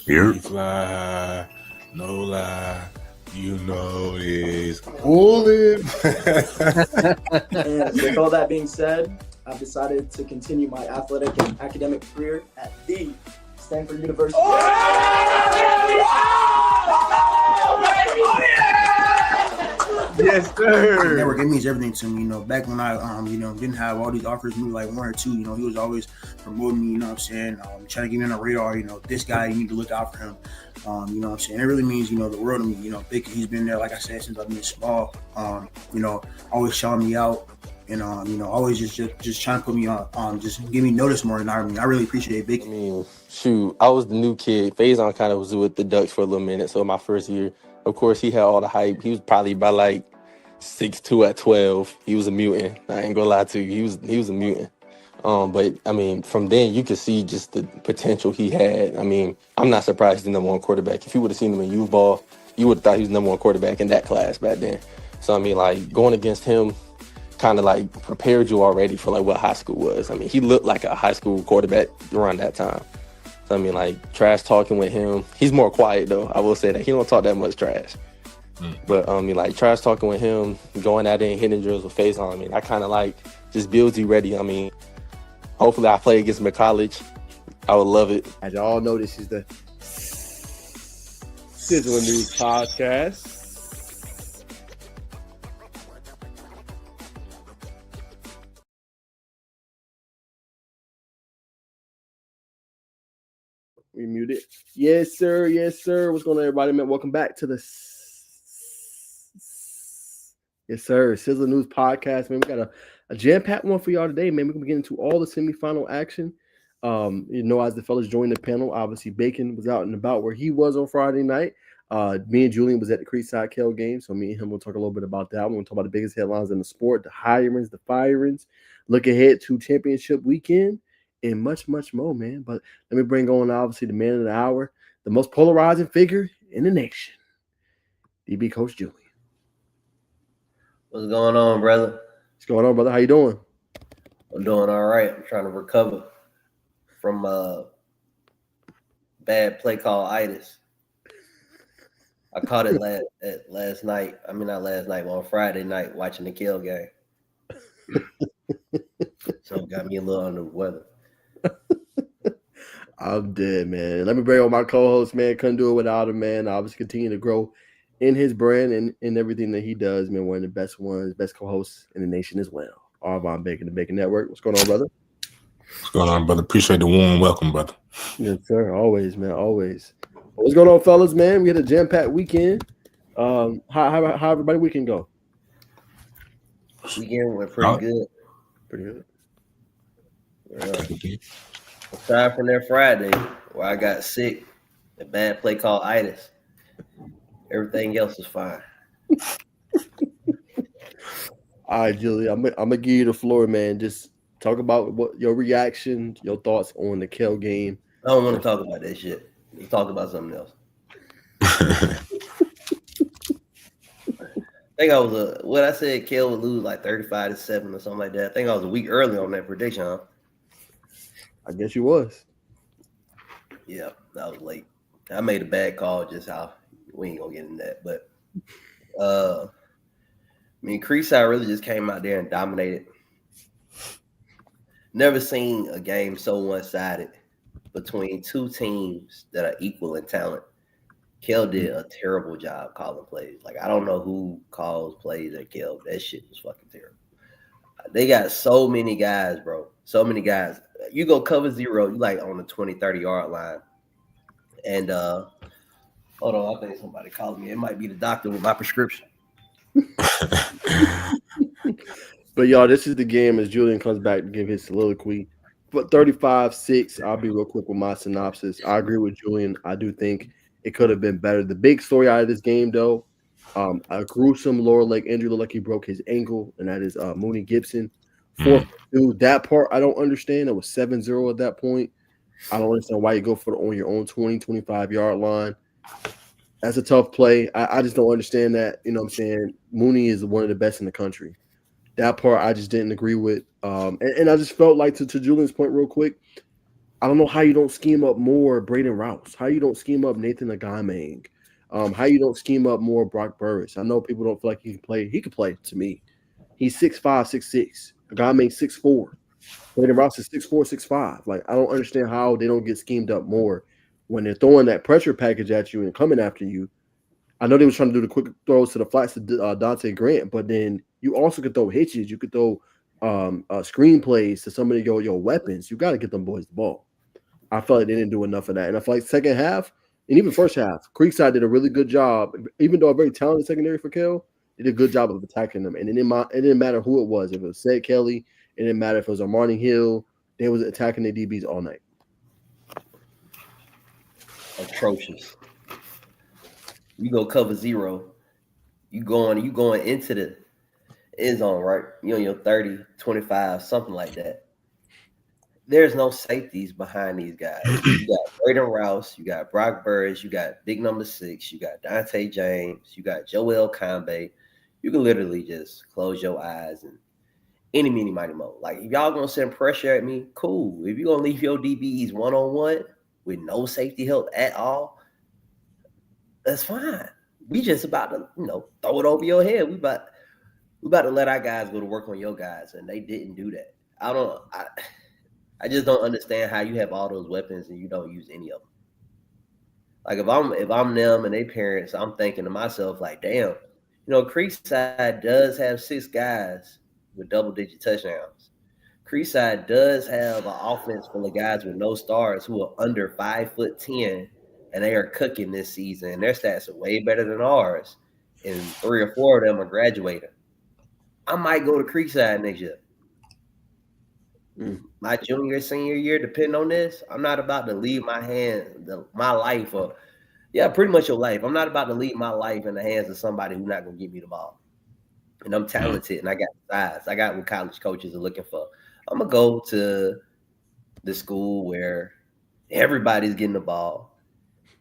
Here. We fly high, no lie. You know it's pulling. And with all that being said, I've decided to continue my athletic and academic career at the Stanford University. Yes, sir. Network, it means everything to me. Back when I didn't have all these offers, maybe like one or two. He was always promoting me. You know what I'm saying? Trying to get me on the radar. This guy, you need to look out for him. You know what I'm saying? It really means the world to me. Big, he's been there, like I said, since I've been small. Always shouting me out. And always just trying to put me on, just give me notice more than I really appreciate Big. I mean, shoot, I was the new kid. Faison kind of was with the Ducks for a little minute. So my first year, of course, he had all the hype. He was probably by like 6'2" at 12. He was a mutant. I ain't gonna lie to you. He was a mutant. But I mean, from then you could see just the potential he had. I mean, I'm not surprised he's the number one quarterback. If you would have seen him in youth ball, you would have thought he was the number one quarterback in that class back then. So I mean, like going against him kind of like prepared you already for like what high school was. I mean, he looked like a high school quarterback around that time. So I mean, like trash talking with him. He's more quiet though. I will say that he don't talk that much trash. But I mean, like trash talking with him, going out there and hitting drills with Faison. I mean, I kind of like just builds you ready. I mean, hopefully I play against him in college. I would love it. As y'all know, this is the Sizzling News Podcast. We muted. Yes, sir. Yes, sir. What's going on, everybody? Man, welcome back to the Yes, sir. Sizzling News Podcast. Man, we got a jam-packed one for y'all today, man. We're gonna be getting into all the semifinal action. As the fellas joined the panel, obviously Bacon was out and about where he was on Friday night. Me and Julian was at the Creekside Kell game, so me and him will talk a little bit about that. We're gonna talk about the biggest headlines in the sport, the hirings, the firings, look ahead to championship weekend, and much, much more, man. But let me bring on obviously the man of the hour, the most polarizing figure in the nation, DB Coach Julian. What's going on, brother? What's going on, brother? How you doing? I'm doing all right. I'm trying to recover from bad play call itis. I caught it last night. I mean, not last night, but on Friday night watching the Kell game. So it got me a little under the weather. I'm dead, man. Let me bring on my co-host, man. Couldn't do it without him, man. Obviously continue to grow in his brand and in everything that he does, man. One of the best ones, best co-hosts in the nation as well. Arvon Bacon, the Bacon Network. What's going on, brother? What's going on, brother? Appreciate the warm welcome, brother. Yes, sir. Always, man. Always. What's going on, fellas, man? We had a jam-packed weekend. How everybody weekend go? Weekend went pretty good. Pretty good. Aside from that Friday where I got sick, a bad play called itis, everything else is fine. All right, Julie, I'm gonna give you the floor, man. Just talk about what your reaction, your thoughts on the Kell game. I don't want to talk about that shit. Let's talk about something else. I think I was what I said Kell would lose like 35-7 or something like that. I think I was a week early on that prediction, huh? I guess you was. Yeah, that was late. I made a bad call, just how we ain't gonna get in that. But I mean, Creekside really just came out there and dominated. Never seen a game so one-sided between two teams that are equal in talent. Kell did a terrible job calling plays. Like, I don't know who calls plays at Kell. That shit was fucking terrible. They got so many guys, bro. So many guys. You go cover zero, you like on the 20, 30-yard line. And hold on, I think somebody called me. It might be the doctor with my prescription. But y'all, this is the game as Julian comes back to give his soliloquy. But 35-6, I'll be real quick with my synopsis. I agree with Julian. I do think it could have been better. The big story out of this game, though, a gruesome lower leg injury, looked like he broke his ankle, and that is Mooney Gibson. 4-2. That part I don't understand. It was 7-0 at that point. I don't understand why you go for it on your own 20, 25-yard line. That's a tough play. I just don't understand that. You know what I'm saying? Mooney is one of the best in the country. That part I just didn't agree with. And I just felt like, to Julian's point real quick, I don't know how you don't scheme up more Braden Rouse. How you don't scheme up Nathan Agamang. How you don't scheme up more Brock Burris. I know people don't feel like he can play. He can play to me. He's 6'5", 6'6". Agamang 6'4". Braden Rouse is 6'4", 6'5". Like I don't understand how they don't get schemed up more when they're throwing that pressure package at you and coming after you. I know they was trying to do the quick throws to the flats to Dante Grant, but then you also could throw hitches. You could throw screenplays to some of your weapons. You got to get them boys the ball. I felt like they didn't do enough of that. And I feel like second half and even first half, Creekside did a really good job. Even though a very talented secondary for Kel, they did a good job of attacking them. And it didn't matter who it was. If it was Said Kelly, it didn't matter if it was Armani Hill. They was attacking the DBs all night. Atrocious. You go cover zero. You going into the end zone, right? You on your 30, 25, something like that. There's no safeties behind these guys. You got Braden Rouse, you got Brock Burris, you got big number 6, you got Dante James, you got Joel Kambe. You can literally just close your eyes and any, meeny, mighty, mo. Like, if y'all gonna send pressure at me, cool. If you're gonna leave your DBs one-on-one with no safety help at all, that's fine. We just about to, throw it over your head. We about to let our guys go to work on your guys, and they didn't do that. I just don't understand how you have all those weapons and you don't use any of them. Like if I'm them and they parents, I'm thinking to myself like, damn, Creekside does have 6 guys with double-digit touchdowns. Creekside does have an offense full of guys with no stars who are under 5'10", and they are cooking this season. And their stats are way better than ours, and 3 or 4 of them are graduating. I might go to Creekside next year. My junior, senior year, depending on this, I'm not about to leave my life, or pretty much your life. I'm not about to leave my life in the hands of somebody who's not gonna give me the ball. And I'm talented, and I got size. I got what college coaches are looking for. I'm gonna go to the school where everybody's getting the ball,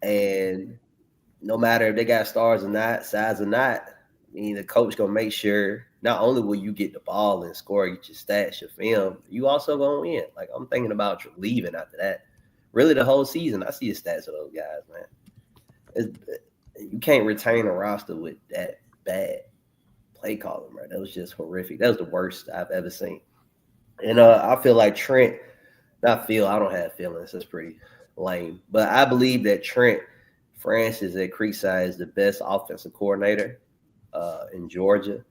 and no matter if they got stars or not, size or not, the coach gonna make sure not only will you get the ball and score, get your stats, your film, you also gonna win. Like, I'm thinking about leaving after that. Really, the whole season, I see the stats of those guys, man. You can't retain a roster with that bad play calling, right? That was just horrific. That was the worst I've ever seen. And I feel like Trent, I don't have feelings. That's pretty lame. But I believe that Trent Francis at Creekside is the best offensive coordinator in Georgia.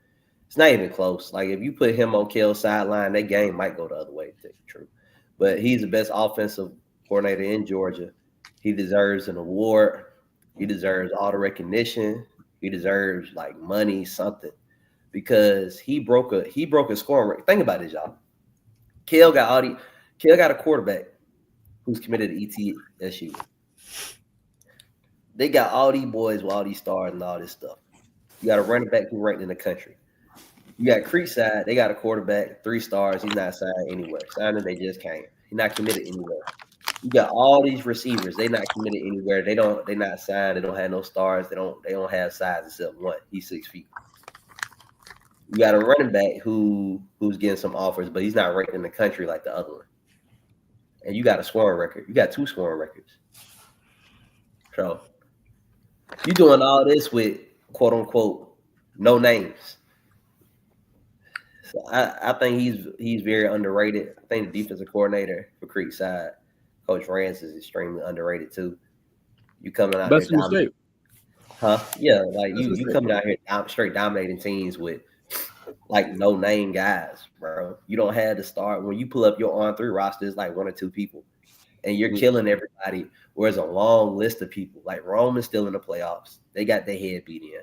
It's not even close. Like, if you put him on Kel's sideline, that game might go the other way, to tell you the truth. But he's the best offensive coordinator in Georgia. He deserves an award. He deserves all the recognition. He deserves, like, money, something. Because he broke a scoring record. Think about this, y'all. Kel got a quarterback who's committed to ETSU. They got all these boys with all these stars and all this stuff. You got a running back who's ranked in the country. You got Creekside. They got a quarterback, 3 stars. He's not signed anywhere. Signing, they just came. He's not committed anywhere. You got all these receivers. They not committed anywhere. They not signed. They don't have no stars. They don't have size except one. He's 6 feet. You got a running back who's getting some offers, but he's not ranked in the country like the other one. And you got a scoring record. You got 2 scoring records. So you doing all this with quote unquote no names. So I think he's very underrated. I think the defensive coordinator for Creekside, Coach Rance, is extremely underrated too. You coming out Best there, in the state. huh? Yeah, like you coming out here straight dominating teams with like no name guys, bro. You don't have to start when you pull up your on-3 roster. It's like 1 or 2 people, and you're killing everybody. Whereas a long list of people, like Rome is still in the playoffs. They got their head beat in.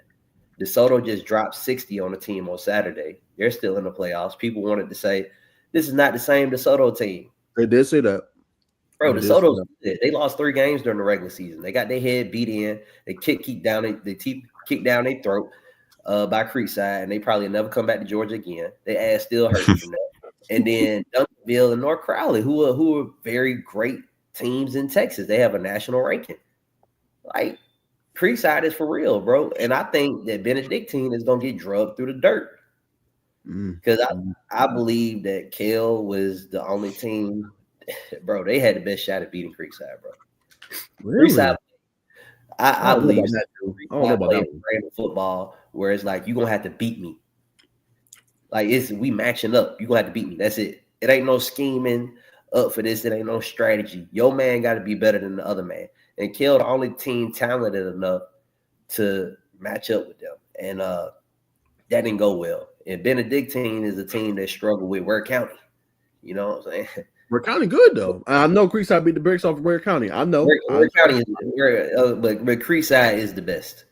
DeSoto just dropped 60 on the team on Saturday. They're still in the playoffs. People wanted to say, this is not the same DeSoto team. They did say that. Bro, DeSoto's good. They lost 3 games during the regular season. They got their head beat in. They kick down their throat by Creekside, and they probably never come back to Georgia again. Their ass still hurting from that. And then Duncanville and North Crowley, who are very great teams in Texas. They have a national ranking. Like, Creekside is for real, bro. And I think that Benedictine is going to get drugged through the dirt. Because I believe that Kel was the only team bro, they had the best shot at beating Creekside, bro. Really? Creekside, I don't know believe about that, dude. I don't know about playing that one. brand of football where it's like you're gonna have to beat me. Like we matching up. You're gonna have to beat me. That's it. It ain't no scheming up for this. It ain't no strategy. Your man got to be better than the other man. And Kill the only team talented enough to match up with them. And that didn't go well. And Benedictine is a team that struggled with Ware County. You know what I'm saying? Ware County good though. I know Creekside beat the bricks off of Ware County. I know. Ware County is but Creekside is the best.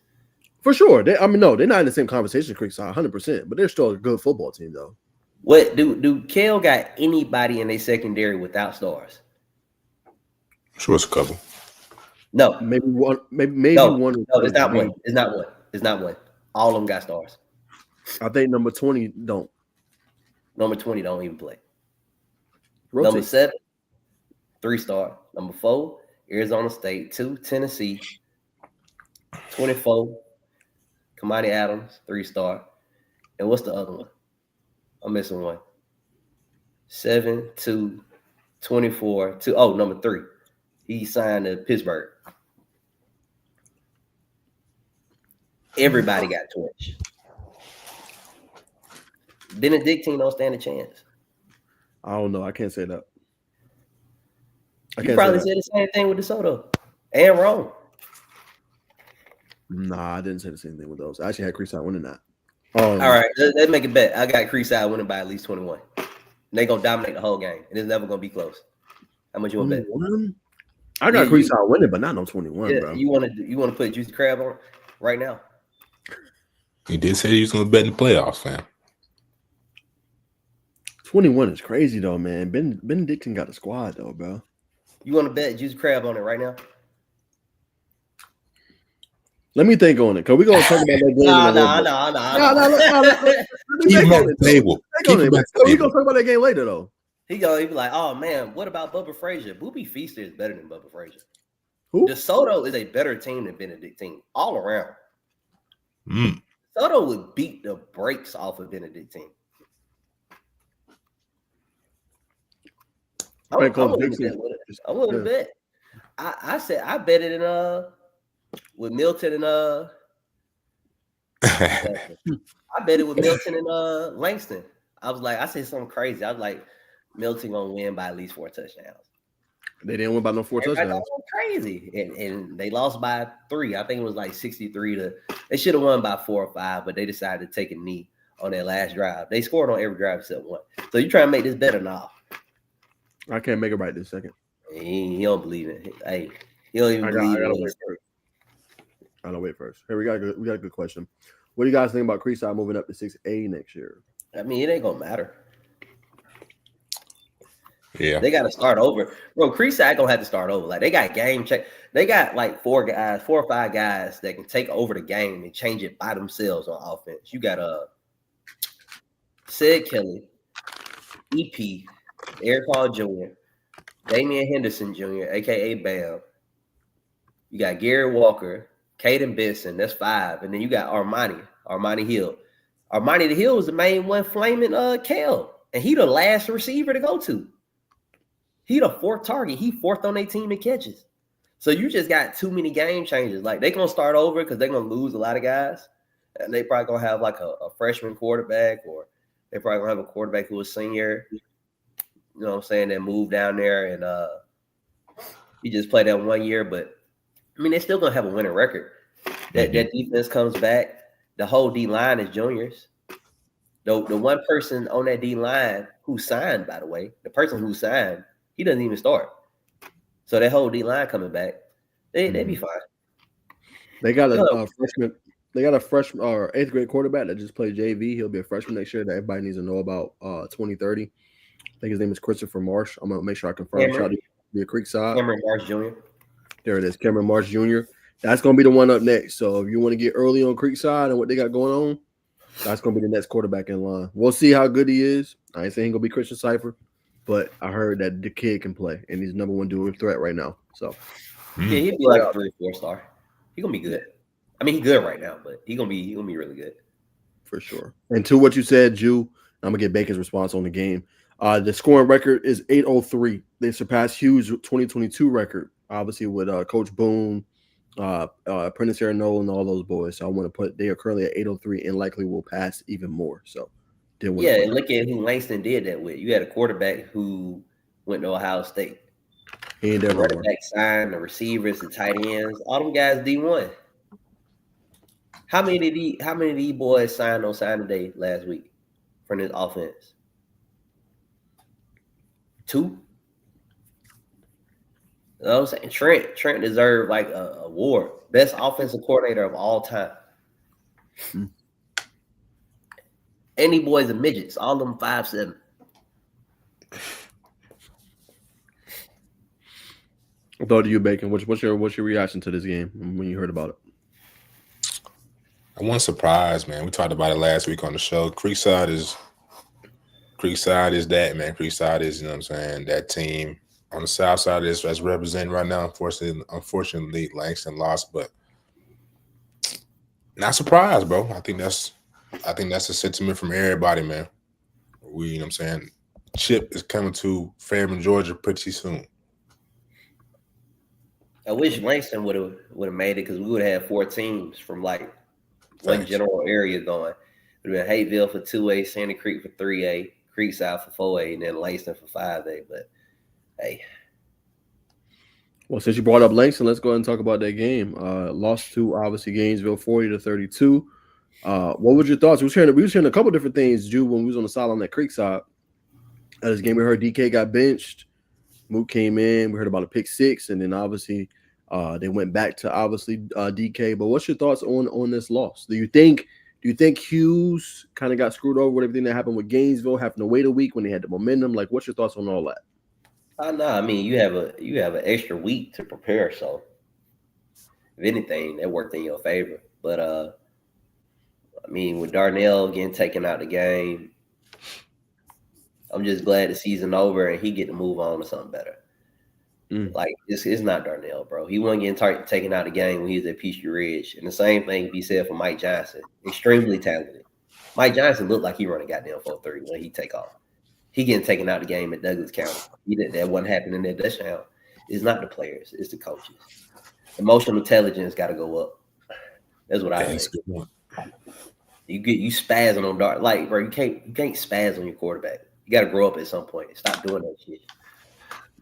For sure. They're not in the same conversation, Creekside, 100%. But they're still a good football team, though. What do Kale got anybody in their secondary without stars? Sure, it's a couple. No, maybe one. No, it's not one. It's not one. It's not one. All of them got stars. I think number 20 don't. Number 20 don't even play. Rotate. Number 7, 3-star. Number 4, Arizona State. 2, Tennessee. 24, Kamani Adams, 3-star. And what's the other one? I'm missing one. 7, 2, 24, 2. Oh, number 3. He signed to Pittsburgh. Everybody got torch. Benedictine don't stand a chance. I don't know. I can't say that. You probably said the same thing with DeSoto and Rome. Nah, I didn't say the same thing with those. I actually had Creekside winning that. All right, let's make a bet. I got Creekside winning by at least 21. And they're going to dominate the whole game. And it's never going to be close. How much you want to bet? I got Creekside winning, but not no 21, bro. You want to put Juicy Crab on right now? He did say he was going to bet in the playoffs, fam. 21 is crazy, though, man. Benedictine got a squad, though, bro. You want to bet Juicy Crab on it right now? Let me think on it, because we're going to talk about that game. No. Keep him on the table. We're going to talk about that game later, though. He be like, oh, man, what about Bubba Frazier? Boobie Feaster is better than Bubba Frazier. Who? DeSoto is a better team than Benedictine, all around. Mm. DeSoto would beat the brakes off of Benedictine. I'm willing to bet. I said I bet it in with Milton and I bet it with Milton and Langston. I said something crazy. I was like, Milton gonna win by at least 4 touchdowns. They didn't win by no 4 touchdowns. Crazy, and they lost by 3. I think it was like 63 to. They should have won by 4 or 5, but they decided to take a knee on their last drive. They scored on every drive except one. So you trying to make this better now? I can't make it right this second. He don't believe it. Hey, he don't even believe it. I gotta wait first. Hey, we got a good question. What do you guys think about Creekside moving up to 6A next year? I mean, it ain't gonna matter. Yeah, they got to start over, bro. Creekside gonna have to start over. Like they got game check. They got like 4 or 5 guys that can take over the game and change it by themselves on offense. You got Sid Kelly, EP, Eric Hall Jr., Damian Henderson Jr., aka Bam. You got Gary Walker, Caden Benson. That's 5, and then you got Armani Hill. Armani the Hill was the main one flaming Kale, and he the last receiver to go to. He the 4th target. He 4th on their team in catches. So you just got too many game changes. Like they gonna start over because they're gonna lose a lot of guys, and they probably gonna have like a freshman quarterback, or they probably gonna have a quarterback who was senior. You know what I'm saying? That moved down there and he just played that 1 year, but I mean they're still gonna have a winning record. That defense comes back. The whole D line is juniors. The one person on that D line who signed, by the way, the person who signed, he doesn't even start. So that whole D line coming back, they be fine. They got a freshman. They got a freshman or 8th grade quarterback that just played JV. He'll be a freshman next year that everybody needs to know about. 2030. I think his name is Christopher Marsh. I'm gonna make sure I confirm. Shout out to the Creekside. Cameron Marsh Jr. There it is, Cameron Marsh Jr. That's gonna be the one up next. So if you want to get early on Creekside and what they got going on, that's gonna be the next quarterback in line. We'll see how good he is. I ain't saying he's gonna be Christian Cypher, but I heard that the kid can play and he's number 1 dual threat right now. So yeah, he'll be like a 3 or 4 star. He's gonna be good. I mean, he's good right now, but he's gonna be really good for sure. And to what you said, Jew, I'm gonna get Bacon's response on the game. The scoring record is 803. They surpassed Hughes' 2022 record, obviously with Coach Boone, Prentice Arnold, and all those boys. So I want to put they are currently at 803 and likely will pass even more. So didn't want to Yeah, put and look at who Langston did that with. You had a quarterback who went to Ohio State. he ain't The running everywhere. back signed, the receivers, the tight ends, all them guys D1. How many of these boys signed on signing day last week from this offense? 2? You know what I'm saying? Trent deserved like a award. Best offensive coordinator of all time. Hmm. Any boys are midgets, all of them 5'7". I thought of you, Bacon. What's your reaction to this game when you heard about it? I wasn't surprised, man. We talked about it last week on the show. Creekside is that, man. Creekside is, you know what I'm saying, that team. On the south side is that's representing right now. Unfortunately, Langston lost, but not surprised, bro. I think that's a sentiment from everybody, man. You know what I'm saying? Chip is coming to Fairmont, Georgia pretty soon. I wish Langston would have made it because we would have had 4 teams from like one Facts. general area going. It would have been Hateville for 2A, Sandy Creek for 3A, Creekside for 4A, and then Langston for 5A. But hey, Well, since you brought up Langston, let's go ahead and talk about that game. Lost to obviously Gainesville 40-32. What was your thoughts? We was hearing a couple different things, Drew, when we was on the sideline at Creekside. At this game, we heard DK got benched. Mook came in. We heard about a pick six, and then obviously they went back to obviously DK. But what's your thoughts on this loss? Do you think Hughes kind of got screwed over with everything that happened with Gainesville, having to wait a week when they had the momentum? Like, what's your thoughts on all that? I know. I mean, you have an extra week to prepare, so if anything, that worked in your favor. But I mean, with Darnell getting taken out the game, I'm just glad the season over and he get to move on to something better. Mm. Like it's not Darnell, bro. He wasn't getting taken out of the game when he was at Peachtree Ridge. And the same thing can be said for Mike Johnson. Extremely talented. Mike Johnson looked like he run a goddamn 4.3 when he take off. He getting taken out of the game at Douglas County. That wasn't happening in that touchdown. It's not the players, it's the coaches. Emotional intelligence got to go up. That's what I That's think. a good one. You spazzing on Dart, like bro. You can't spaz on your quarterback. You got to grow up at some point. Stop doing that shit.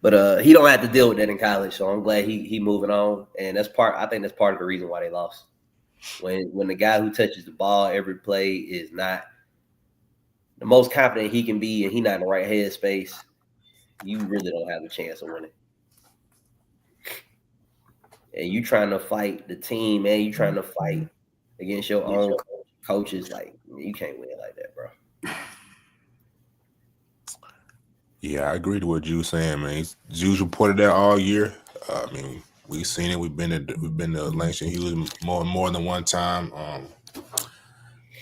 But he don't have to deal with that in college, so I'm glad he moving on. And I think that's part of the reason why they lost. When the guy who touches the ball every play is not the most confident he can be, and he not in the right headspace, you really don't have a chance of winning. And you trying to fight the team, man. You trying to fight against your own coaches. Like you can't win like that, bro. Yeah, I agree to what you saying, man. Jews reported that all year. I mean, we've seen it. We've been to Langston Hughes more than one time.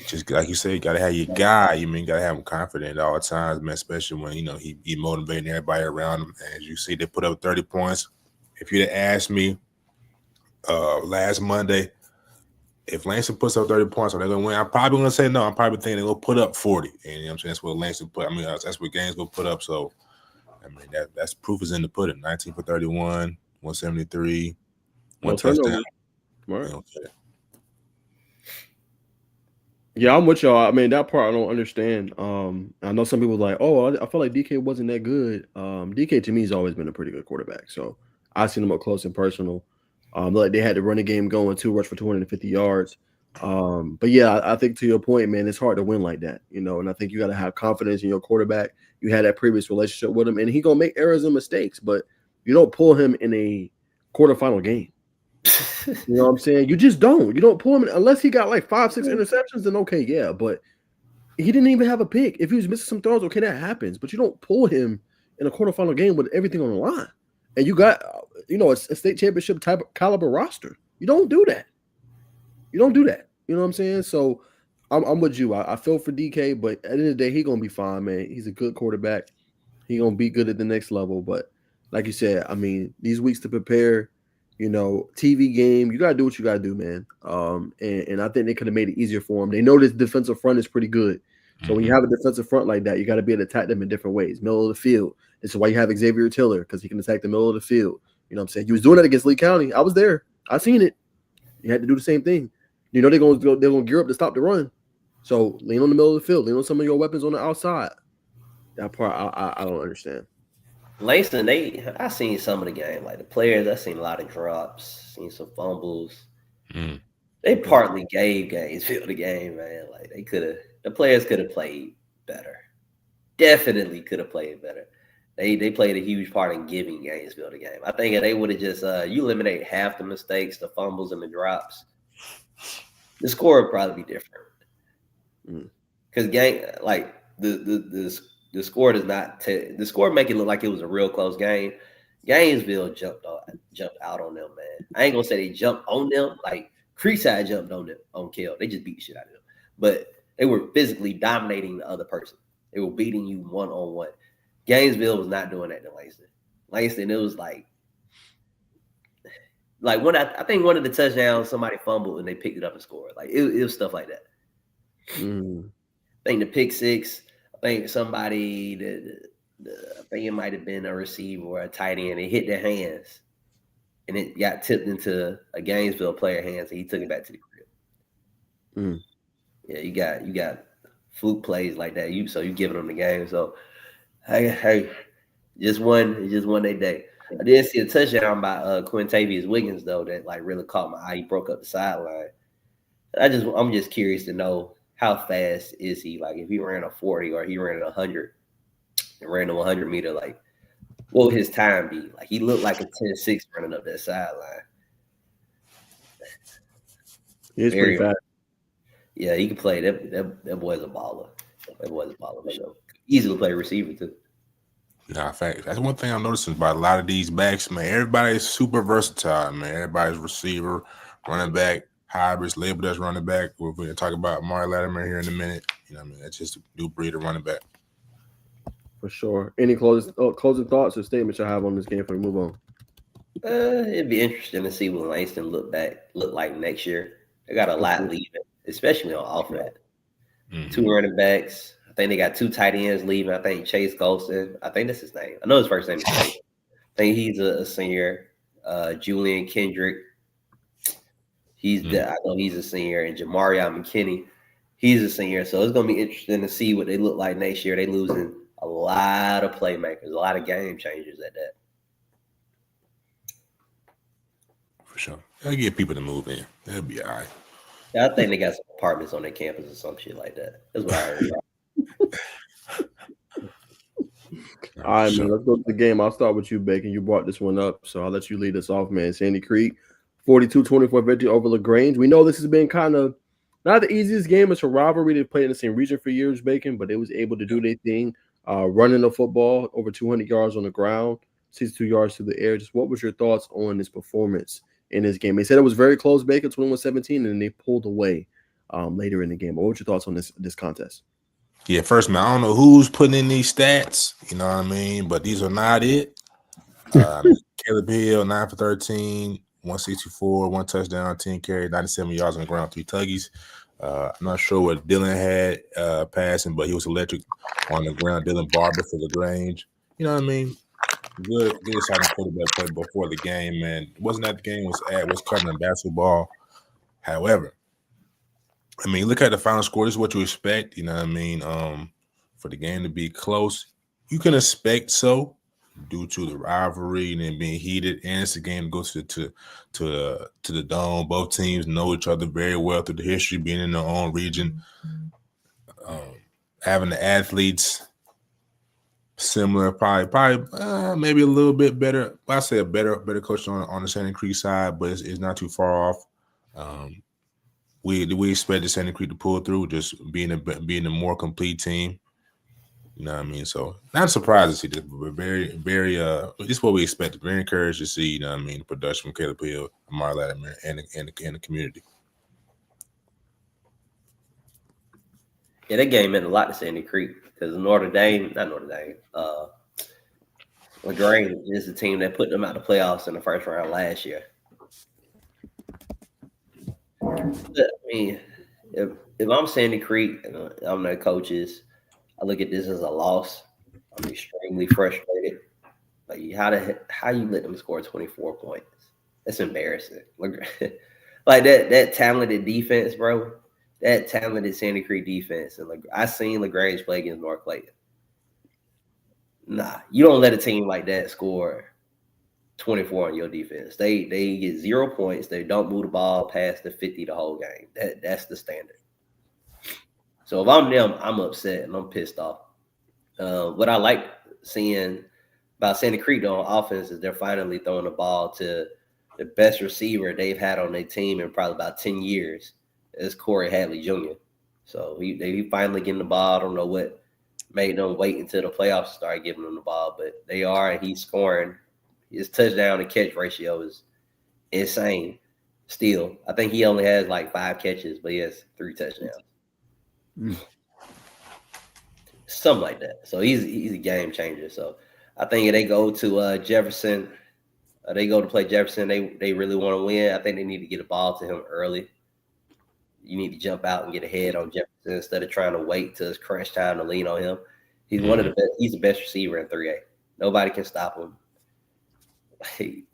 Just like you said, you gotta have your guy. You mean you gotta have him confident at all times, man. Especially when he motivating everybody around him. As you see, they put up 30 points. If you'd have asked me last Monday if Langston puts up 30 points, are they gonna win? I'm probably gonna say no. I'm probably thinking they're gonna put up 40. And you know what I'm saying? That's what Langston put. I mean, that's what Gaines gonna put up. So I mean that's proof is in the pudding. 19 for 31, 173, one No touchdown. turnover. Right. Okay. Yeah, I'm with y'all. I mean, that part I don't understand. I know some people like, oh, I feel like DK wasn't that good. DK to me has always been a pretty good quarterback. So I've seen him up close and personal. Like they had the running game going, 2 rush for 250 yards. But yeah, I think to your point, man, it's hard to win like that, and I think you got to have confidence in your quarterback. You had that previous relationship with him, and he gonna make errors and mistakes, but you don't pull him in a quarterfinal game. You know what I'm saying? You just don't. You don't pull him unless he got like 5-6 interceptions. Then okay, yeah. But he didn't even have a pick. If he was missing some throws, okay, that happens. But you don't pull him in a quarterfinal game with everything on the line, and you got a state championship type of caliber roster. You don't do that. You don't do that. You know what I'm saying? So I'm with you. I feel for DK, but at the end of the day, he's gonna be fine, man. He's a good quarterback. He's gonna be good at the next level. But like you said, I mean, these weeks to prepare, TV game, you gotta do what you gotta do, man. And I think they could have made it easier for him. They know this defensive front is pretty good. So when you have a defensive front like that, you got to be able to attack them in different ways. Middle of the field. This is why you have Xavier Tiller, because he can attack the middle of the field. You know what I'm saying? He was doing that against Lee County. I was there. I seen it. You had to do the same thing. You know they're gonna gear up to stop the run. So lean on the middle of the field. Lean on some of your weapons on the outside. That part I don't understand. Langston, I seen some of the game. Like the players, I seen a lot of drops, seen some fumbles. Mm. They partly gave Gainesville the game, man. Like the players could have played better. Definitely could have played better. They played a huge part in giving Gainesville the game. I think if they would have just you eliminate half the mistakes, the fumbles and the drops, the score would probably be different. Because like the score does not the score make it look like it was a real close game. Gainesville jumped out on them, man. I ain't gonna say they jumped on them like Creekside jumped on them on Kill. They just beat the shit out of them, but they were physically dominating the other person. They were beating you one on one. Gainesville was not doing that to Langston. Langston, it was like I think one of the touchdowns somebody fumbled and they picked it up and scored. Like it was stuff like that. I think the pick six. I think somebody I think it might have been a receiver or a tight end. It hit their hands, and it got tipped into a Gainesville player hands, and he took it back to the crib. Yeah, you got fluke plays like that. So you giving them the game. So hey, just one day day. I did see a touchdown by Quintavious Wiggins though that like really caught my eye. He broke up the sideline. I'm just curious to know how fast is he? Like if he ran a 40 or he ran a 100 and ran a 100 meter, like what would his time be? Like he looked like a 10-6 running up that sideline. He's pretty fast. Yeah, he can play. That boy's a baller. That boy's a baller for sure. Easy to play receiver too. Nah, fact. That's one thing I'm noticing about a lot of these backs, man. Everybody's super versatile, man. Everybody's receiver, running back, hybrids, labeled as running back. We're going to talk about Amari Latimer here in a minute. You know what I mean? That's just a new breed of running back. For sure. Any closing thoughts or statements you have on this game before we move on? It'd be interesting to see what Langston look like next year. They got a lot leaving, especially on offense. 2 running backs. I think they got 2 tight ends leaving. I think Chase Golston. I think that's his name. I know his first name is Chase. I think he's a senior. Julian Kendrick. I know he's a senior. And Jamarion McKinney, he's a senior. So it's gonna be interesting to see what they look like next year. They losing a lot of playmakers, a lot of game changers at that. For sure. They'll get people to move in. They'll be all right. Yeah, I think they got some apartments on their campus or some shit like that. That's what I heard. All right, man. Let's go to the game. I'll start with you, Bacon. You brought this one up, so I'll let you lead us off, man. Sandy Creek, 42-24 victory over LaGrange. We know this has been kind of not the easiest game. It's a rivalry. They played in the same region for years, Bacon, but they was able to do their thing, running the football over 200 yards on the ground, 62 yards through the air. Just what was your thoughts on this performance in this game? They said it was very close, Bacon, 21-17, and they pulled away later in the game. But what were your thoughts on this contest? Yeah, first, man, I don't know who's putting in these stats, you know what I mean? But these are not it. Caleb Hill, 9 for 13, 164, 1 touchdown, 10 carry, 97 yards on the ground, 3 tuggies. I'm not sure what Dylan had passing, but he was electric on the ground. Dylan Barber for LaGrange. You know what I mean? Good exciting quarterback play before the game, man. It wasn't that the game was covering basketball. However, I mean, look at the final score. This is what you expect, you know what I mean? For the game to be close, you can expect so due to the rivalry and then being heated, and it's a game to go to the dome. Both teams know each other very well through the history, being in their own region. Having the athletes similar, probably maybe a little bit better. I say a better coach on the Sandy Creek side, but it's not too far off. We expect the Sandy Creek to pull through, just being a more complete team. You know what I mean? So not surprised to see this, but very, very this is what we expected. Very encouraged to see, you know what I mean, the production from Caleb Hill, Amari Latimer, and the community. Yeah, that game meant a lot to Sandy Creek because LaGrange is the team that put them out the playoffs in the first round last year. But, I mean, if I'm Sandy Creek and I'm their coaches, I look at this as a loss. I'm extremely frustrated. Like how you let them score 24 points? That's embarrassing. Like that talented defense, bro. That talented Sandy Creek defense, and like I seen Lagrange play against North Clayton. Nah, you don't let a team like that score 24 on your defense. They get 0 points. They don't move the ball past the 50 the whole game. That's the standard. So if I'm them, I'm upset and I'm pissed off. What I like seeing about Santa Creek though on offense is they're finally throwing the ball to the best receiver they've had on their team in probably about 10 years. It's Corey Hadley Jr. So he finally getting the ball. I don't know what made them wait until the playoffs start giving them the ball, but they are, and he's scoring. His touchdown to catch ratio is insane. Still, I think he only has like 5 catches, but he has 3 touchdowns. Something like that. So he's a game changer. So I think if they go to Jefferson, they go to play Jefferson. They really want to win. I think they need to get a ball to him early. You need to jump out and get ahead on Jefferson instead of trying to wait till it's crunch time to lean on him. He's one of the best. He's the best receiver in 3A. Nobody can stop him.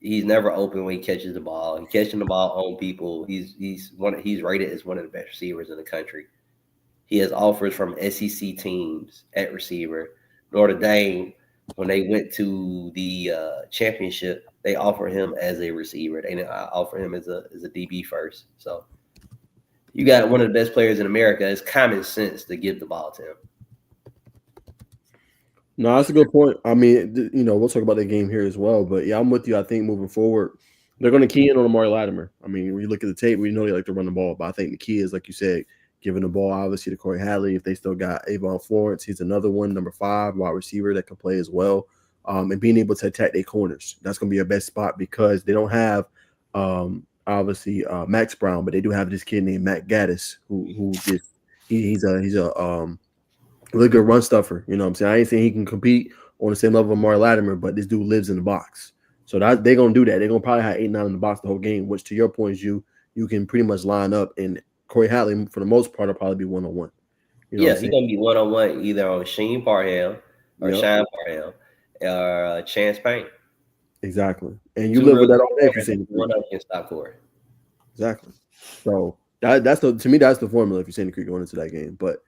He's never open when he catches the ball. He's catching the ball on people. He's rated as one of the best receivers in the country. He has offers from SEC teams at receiver. Notre Dame, when they went to the championship, they offered him as a receiver. They didn't offer him as a DB first. So you got one of the best players in America. It's common sense to give the ball to him. No, that's a good point. I mean, we'll talk about the game here as well. But yeah, I'm with you. I think moving forward, they're going to key in on Amari Latimer. I mean, when you look at the tape, we know they like to run the ball, but I think the key is, like you said, giving the ball obviously to Corey Hadley. If they still got Avon Florence, he's another one, number 5 wide receiver that can play as well. And being able to attack their corners, that's going to be a best spot because they don't have obviously Max Brown, but they do have this kid named Matt Gaddis who just he's a really good run stuffer. You know what I'm saying? I ain't saying he can compete on the same level of Amari Latimer, but this dude lives in the box. So they're going to do that. They're going to probably have 8, 9 in the box the whole game, which to your point is you can pretty much line up, and Corey Hadley, for the most part, will probably be one-on-one. Yeah, he's going to be one-on-one either on Sheen Parham or Shine Parham or Chance Payne. Exactly. And you live with that all day if you say one of them can stop Corey. Exactly. So to me, that's the formula if you're Sandy Creek going into that game. But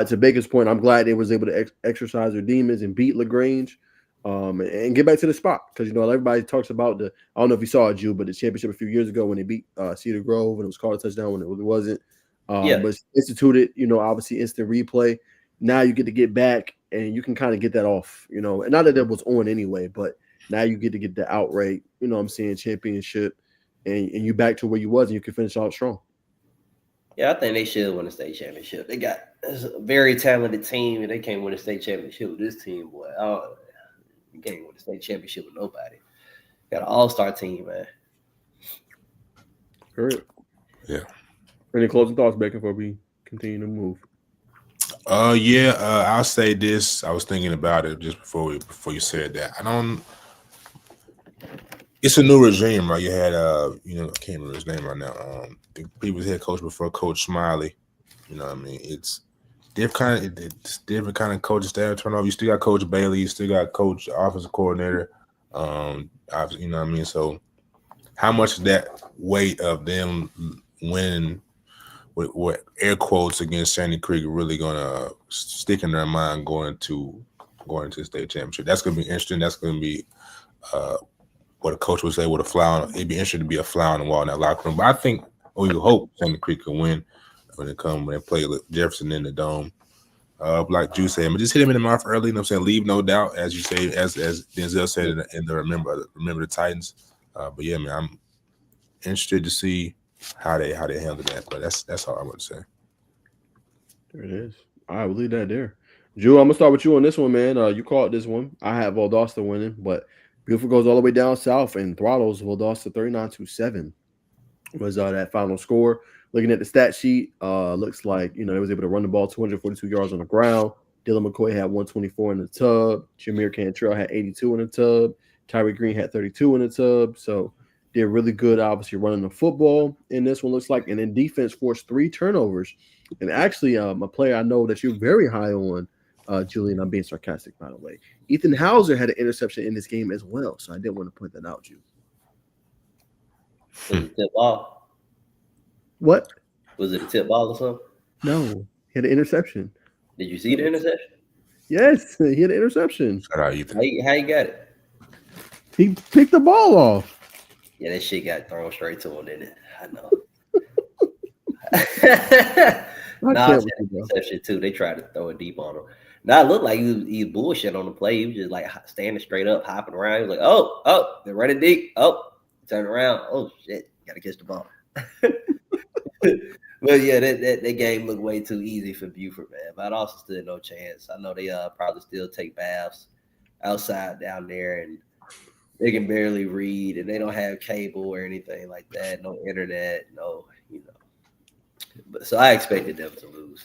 to Baker's point, I'm glad they was able to exercise their demons and beat LaGrange and get back to the spot. Because, everybody talks about I don't know if you saw it, Jew, but the championship a few years ago when they beat Cedar Grove and it was called a touchdown when it really wasn't. But instituted, obviously instant replay. Now you get to get back and you can kind of get that off, and not that it was on anyway, but now you get to get the outright, championship and you back to where you was and you can finish out strong. Yeah, I think they should win the state championship. They got a very talented team, and they can't win a state championship with this team, boy. You can't win a state championship with nobody. Got an all-star team, man. Correct. Yeah. Any closing thoughts, Baker, before we continue to move? I'll say this. I was thinking about it just before you said that. It's a new regime, right? You had I can't remember his name right now. The previous head coach before Coach Smiley. You know what I mean? It's different kind of coaching staff turnover. You still got Coach Bailey, you still got Coach Offensive Coordinator. You know what I mean? So how much of that weight of them winning with what air quotes against Sandy Creek are really gonna stick in their mind going to the state championship? That's gonna be interesting. That's gonna be what a coach would say with a fly on. It'd be interesting to be a fly on the wall in that locker room. But I think we hope Sandy Creek can win when they play Jefferson in the dome. Like Drew said, but just hit him in the mouth early. You know what I'm saying? Leave no doubt, as you say, as Denzel said in the remember the Titans. But yeah, man, I'm interested to see how they handle that. But that's all I would say. There it is. All right, we'll leave that there. Drew, I'm gonna start with you on this one, man. You called this one. I have Valdosta winning, but Beautiful goes all the way down south and throttles Valdosta 39-7 was that final score. Looking at the stat sheet, looks like they was able to run the ball 242 yards on the ground. Dylan McCoy had 124 in the tub. Jameer Cantrell had 82 in the tub. Tyree Green had 32 in the tub. So Did really good, obviously, running the football in this one, looks like. And then defense forced 3 turnovers. And actually, a player I know that you're very high on, Julian, I'm being sarcastic, by the way. Ethan Hauser had an interception in this game as well. So I did want to point that out, Ju. Was it tip ball? What? Was it a tip ball or something? No, he had an interception. Did you see the interception? Yes, he had an interception. Shout out Ethan. How you got it? He picked the ball off. Yeah, that shit got thrown straight to him, didn't it? I know. Nah, can't it's with an you, bro. interception too. They tried to throw it deep on him. Nah, it looked like he was bullshit on the play. He was just like standing straight up, hopping around. He was like, oh, they're running deep. Oh, turn around. Oh shit, gotta catch the ball. But yeah, that game looked way too easy for Buford, man. But also stood no chance. I know they probably still take baths outside down there, and they can barely read, and they don't have cable or anything like that. No internet, no, But so I expected them to lose.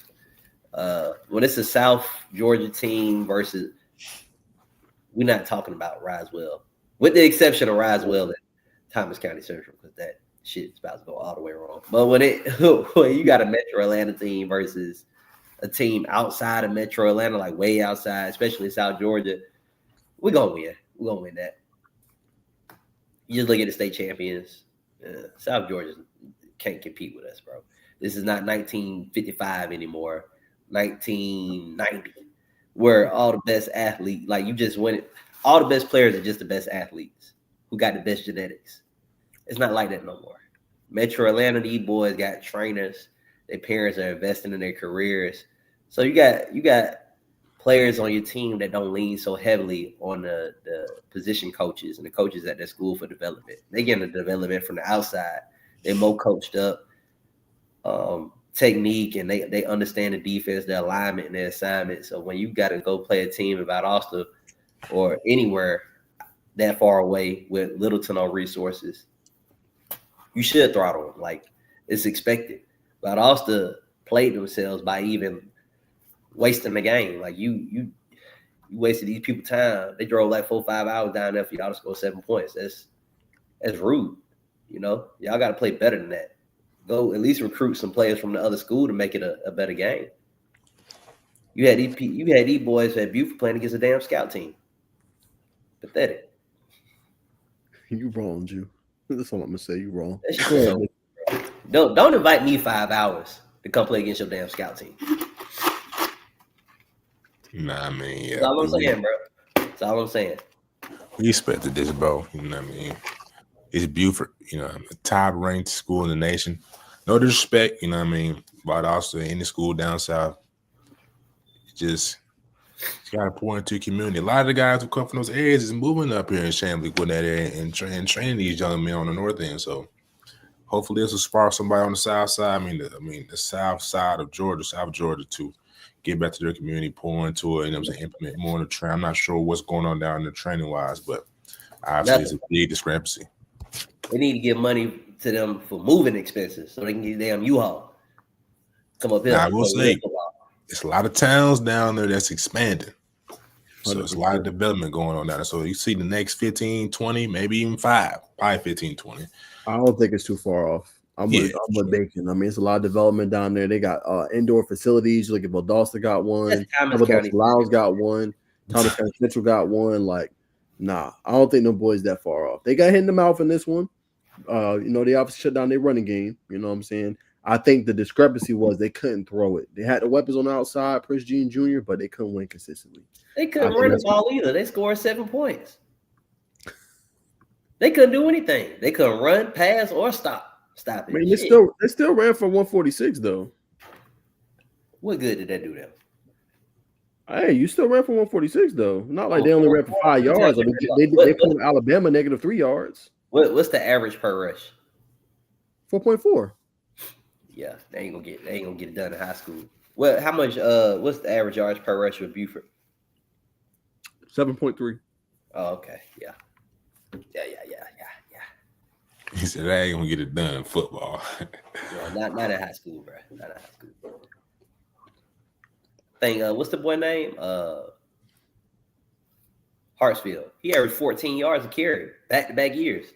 When it's a South Georgia team versus, we're not talking about Risewell, with the exception of Risewell and Thomas County Central, because that shit's about to go all the way wrong. But when you got a Metro Atlanta team versus a team outside of Metro Atlanta, like way outside, especially South Georgia, we're gonna win. We're gonna win that. You just look at the state champions. South Georgia can't compete with us, bro. This is not 1955 anymore. 1990, where all the best athletes, like you just win it. All the best players are just the best athletes who got the best genetics. It's not like that no more. Metro Atlanta, these boys got trainers. Their parents are investing in their careers. So you got players on your team that don't lean so heavily on the position coaches and the coaches at their school for development. They get the development from the outside. They're more coached up, technique, and they understand the defense, their alignment, and their assignment. So when you got to go play a team in Valdosta or anywhere that far away with little to no resources, you should throttle them. Like, it's expected. Valdosta played themselves by even wasting the game. Like, you wasted these people time. They drove like 4 or 5 hours down there for y'all to score 7 points. That's rude. Y'all got to play better than that. Go at least recruit some players from the other school to make it a better game. You had these boys at Buford playing against a damn scout team. Pathetic. You wrong, Jew. That's all I'm gonna say. You wrong. Don't invite me 5 hours to come play against your damn scout team. Nah, I mean, yeah. That's all I'm saying, bro. That's all I'm saying. We expected this, bro. You know what I mean? It's Buford, a top-ranked school in the nation. No disrespect, you know what I mean? But also any school down south, just got to pour into the community. A lot of the guys who come from those areas is moving up here in Chamblee, with that area, and training these young men on the north end. So hopefully this will spark somebody on the south side. The south side of Georgia, South Georgia, to get back to their community, pour into it, and implement more in the training. I'm not sure what's going on down there training wise, but obviously it's a big discrepancy. They need to give money to them for moving expenses so they can get damn U-Haul. Come up here. Now, I will say, it's a lot of towns down there that's expanding. So it's a lot of development going on down there. So you see the next 15, 20, maybe even 5, probably 15, 20. I don't think it's too far off. I'm with Bacon. I mean, it's a lot of development down there. They got indoor facilities. You look at Valdosta got one. Lyles got one. Thomas County Central got one. Like, nah, I don't think no boys that far off. They got hit in the mouth in this one. They obviously shut down their running game. You know what I'm saying? I think the discrepancy was they couldn't throw it. They had the weapons on the outside, Prince Jean Jr., but they couldn't win consistently. They couldn't run the ball either. They scored 7 points. They couldn't do anything. They couldn't run, pass, or stop it. I mean, they still ran for 146 though. What good did that do them? Hey, you still ran for 146 though. Not like they only ran for 5 yards. I mean, they put Alabama -3 yards. What's the average per rush? 4.4. Yeah, they ain't gonna get it done in high school. Well, how much? What's the average yards per rush with Buford? 7.3. Oh, okay, yeah. He said, "I ain't gonna get it done in football." Yeah, not in high school, bro. Not in high school. What's the boy name? Hartsfield. He averaged 14 yards a carry back-to-back years.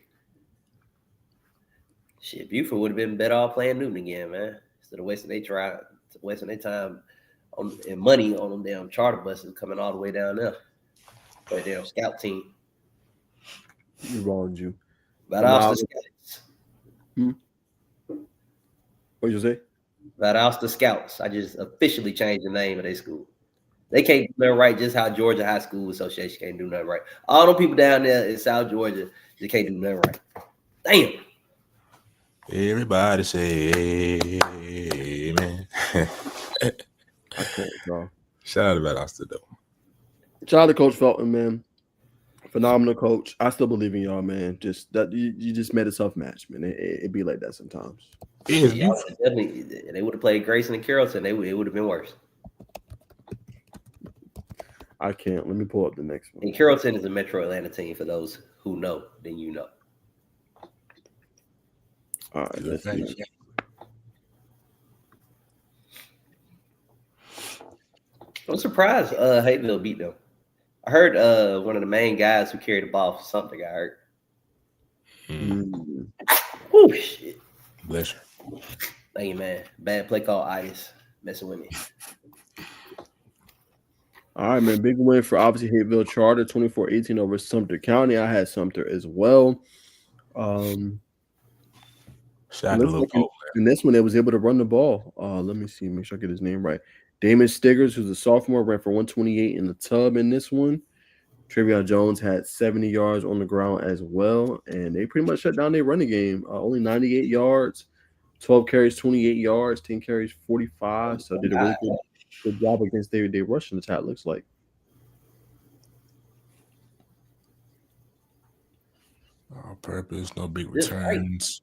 Shit, Buford would have been better off playing Newton again, man. Instead of wasting their time and money on them damn charter buses coming all the way down there for a damn scout team. We wronged you. But Nah, the Scouts. what you say? But the Scouts. I just officially changed the name of their school. They can't do nothing right, just how Georgia High School Association can't do nothing right. All them people down there in South Georgia just can't do nothing right. Damn. Everybody say amen. I can't, y'all. Shout out to Valdosta though. Shout out to Coach Felton, man. Phenomenal coach. I still believe in y'all, man. Just that you just made a tough match, man. It be like that sometimes. Yes, Yeah, definitely. They would have played Grayson and Carrollton. It would have been worse. I can't. Let me pull up the next one. And Carrollton is a Metro Atlanta team. For those who know, then you know. All right, let's see. I'm surprised Hayville beat them. I heard one of the main guys who carried the ball for something got hurt. Oh shit. Bless you. Thank you, man. Bad play call itis. Messing with me. All right, man. Big win for obviously Hateville Charter, 24-18 over Sumter County. I had Sumter as well. Shout out to Little Pope. And this one, they was able to run the ball. Let me see. Make sure I get his name right. Damon Stiggers, who's a sophomore, ran for 128 in the tub in this one. Trevion Jones had 70 yards on the ground as well. And they pretty much shut down their running game. Only 98 yards, 12 carries, 28 yards, 10 carries, 45. So did a really good job against their rushing attack, looks like. All purpose, no big returns.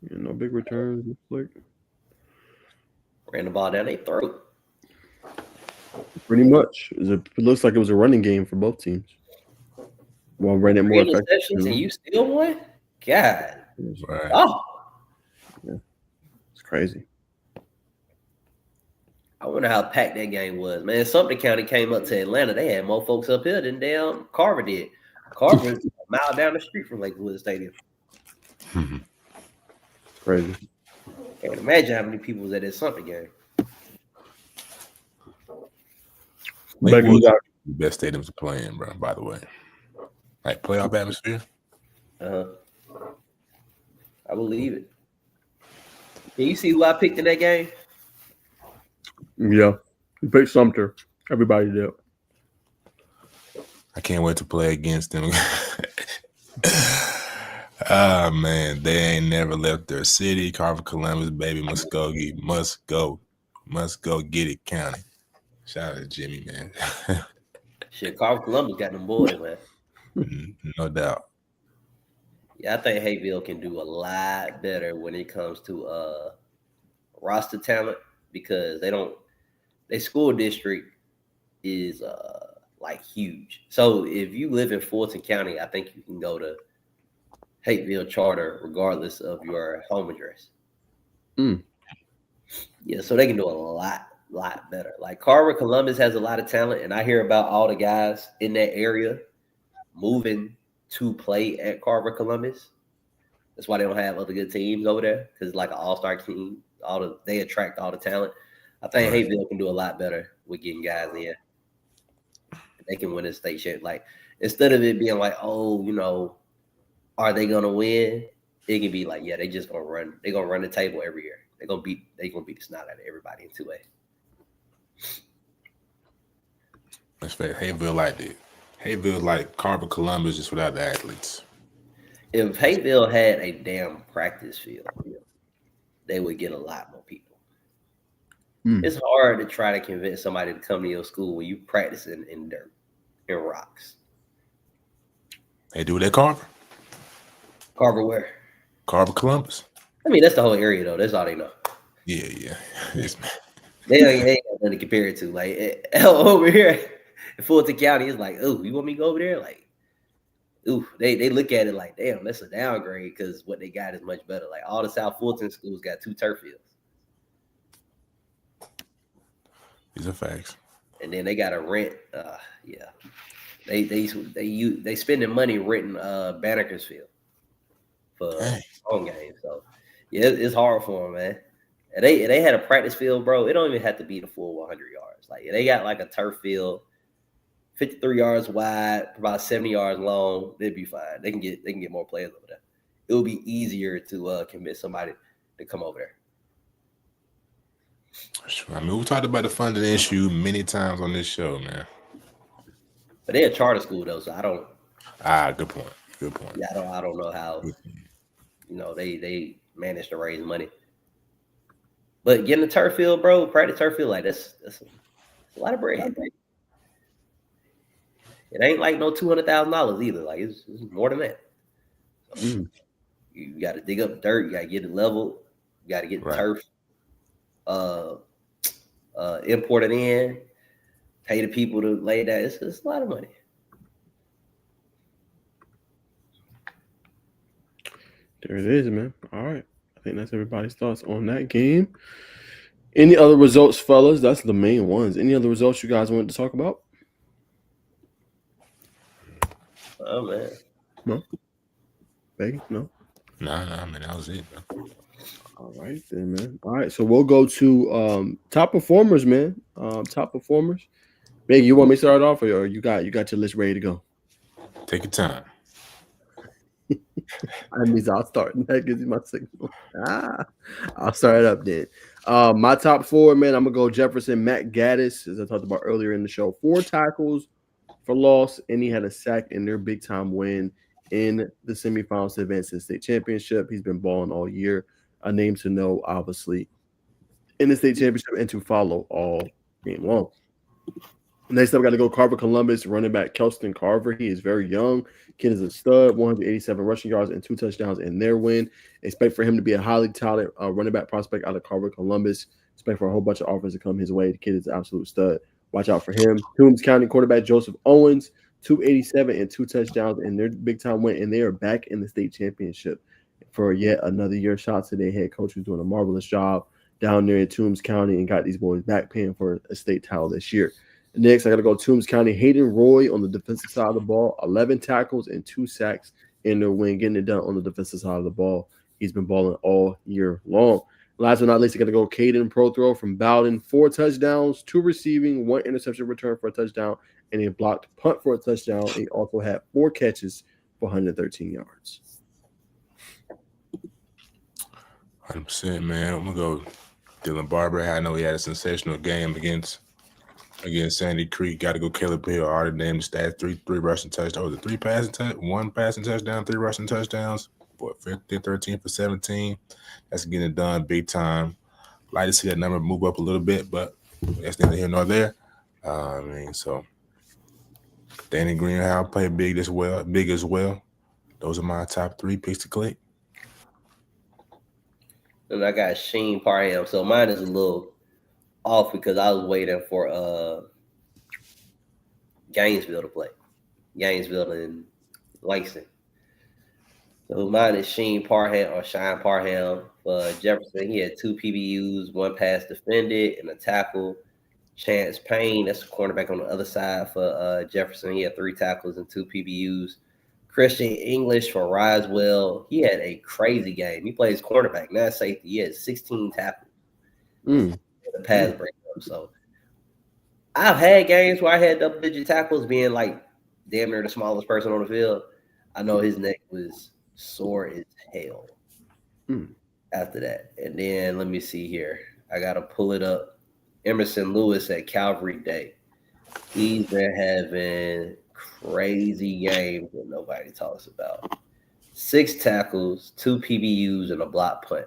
Yeah, no big returns, looks like. Ran the ball down their throat. Pretty much. It looks like it was a running game for both teams. One ran it more effectively. And you still won? God. Right. Oh. Yeah. It's crazy. I wonder how packed that game was, man. Sumter County came up to Atlanta. They had more folks up here than damn Carver did. Carver is a mile down the street from Lakewood Stadium. Crazy. Can't imagine how many people was at that Sumter game. Lakewood got the best stadiums to play in, bro. By the way, like playoff atmosphere. I believe it. Can you see who I picked in that game? Yeah, you picked Sumter. Everybody did. I can't wait to play against them. Ah, man, they ain't never left their city. Carver, Columbus, baby, Muskogee, must go get it, county. Shout out to Jimmy, man. Shit, Carver, Columbus got them boys, man. No doubt. Yeah, I think Hayville can do a lot better when it comes to roster talent because their school district is like huge. So if you live in Fulton County, I think you can go to Hateville Charter regardless of your home address. Yeah, so they can do a lot better. Like Carver, Columbus has a lot of talent, and I hear about all the guys in that area moving to play at Carver, Columbus. That's why they don't have other good teams over there because it's like an all-star team. They attract all the talent. I think Hayville can do a lot better with getting guys in. They can win a state share. Like instead of it being like, oh, are they gonna win? It can be like, yeah, they just gonna run. They're gonna run the table every year. They're gonna beat the snot out of everybody in 2A. That's fair. Hayville like that. Hayville like Carver, Columbus just without the athletes. If Hayville had a damn practice field, they would get a lot more people. It's hard to try to convince somebody to come to your school when you practicing in dirt, in rocks. They do it at Carver. Carver where? Carver, Columbus. I mean, that's the whole area, though. That's all they know. Yeah. Yes, man. They ain't got nothing to compare it to. Like, over here in Fulton County, it's like, oh, you want me to go over there? Like, ooh, they look at it like, damn, that's a downgrade because what they got is much better. Like, all the South Fulton schools got 2 turf fields. These are facts. And then they got to rent. Yeah. They spending money renting Banneker's Field for Dang. home games. So yeah, it's hard for them, man. And they had a practice field, bro. It don't even have to be the full 100 yards. Like they got like a turf field, 53 yards wide, about 70 yards long. They'd be fine. They can get more players over there. It will be easier to convince somebody to come over there. I mean, we talked about the funding issue many times on this show, man. But they're a charter school though, so I don't. Good point. Good point. Yeah, I don't know how they manage to raise money. But getting a turf field, bro, practice turf field, like that's a lot of bread. It ain't like no $200,000 either. Like it's more than that. So you got to dig up dirt. You got to get it leveled. You got to get the turf imported in. Pay the people to lay that. It's a lot of money. There it is, man. All right. I think that's everybody's thoughts on that game. Any other results, fellas? That's the main ones. Any other results you guys wanted to talk about? Oh, man. No? Becky? No? Nah, man, that was it, bro. All right, then, man. All right, so we'll go to top performers, man. Top performers. Becky, you want me to start off, or you got your list ready to go? Take your time. That means I'll start. That gives you my signal. I'll start it up then. My top four, man, I'm going to go Jefferson, Matt Gaddis, as I talked about earlier in the show. 4 tackles for loss, and he had a sack in their big-time win in the semifinals to advance to the state championship. He's been balling all year. A name to know, obviously, in the state championship and to follow all game long. Next up, got to go Carver Columbus, running back Kelston Carver. He is very young. Kid is a stud, 187 rushing yards and 2 touchdowns in their win. Expect for him to be a highly talented running back prospect out of Carver Columbus. Expect for a whole bunch of offers to come his way. The kid is an absolute stud. Watch out for him. Toombs County quarterback Joseph Owens, 287 and 2 touchdowns in their big-time win, and they are back in the state championship for yet another year. Shout out to their head coach who's doing a marvelous job down there in Toombs County and got these boys back paying for a state title this year. Next, I got to go Toombs County. Hayden Roy on the defensive side of the ball, 11 tackles and 2 sacks in their win, getting it done on the defensive side of the ball. He's been balling all year long. Last but not least, I got to go Caden Prothrow from Bowden, 4 touchdowns, 2 receiving, 1 interception return for a touchdown, and a blocked punt for a touchdown. He also had 4 catches for 113 yards. 100%, man. I'm going to go Dylan Barber. I know he had a sensational game against Sandy Creek. Got to go Caleb Hill. Already named the stats. 3 rushing touchdowns. Was it 1 passing touchdown, 3 rushing touchdowns. 15, 13 for 17. That's getting it done big time. Like to see that number move up a little bit, but that's neither here nor there. So Danny Greenhouse played big as well. Those are my top 3 picks to click. And I got Sheen Parham. So mine is a little off because I was waiting for Gainesville to play. Gainesville and Langston. So mine is Sheen Parham for Jefferson. He had 2 PBUs, 1 pass defended, and a tackle. Chance Payne, that's the cornerback on the other side for Jefferson. He had 3 tackles and 2 PBUs. Christian English for Risewell. He had a crazy game. He plays cornerback, not safety. He had 16 tackles. The pass breakup. So I've had games where I had double-digit tackles being like damn near the smallest person on the field. I know his neck was sore as hell after that. And then let me see here. I got to pull it up. Emerson Lewis at Calvary Day. He's been having crazy games that nobody talks about. 6 tackles, 2 PBUs, and a block punt.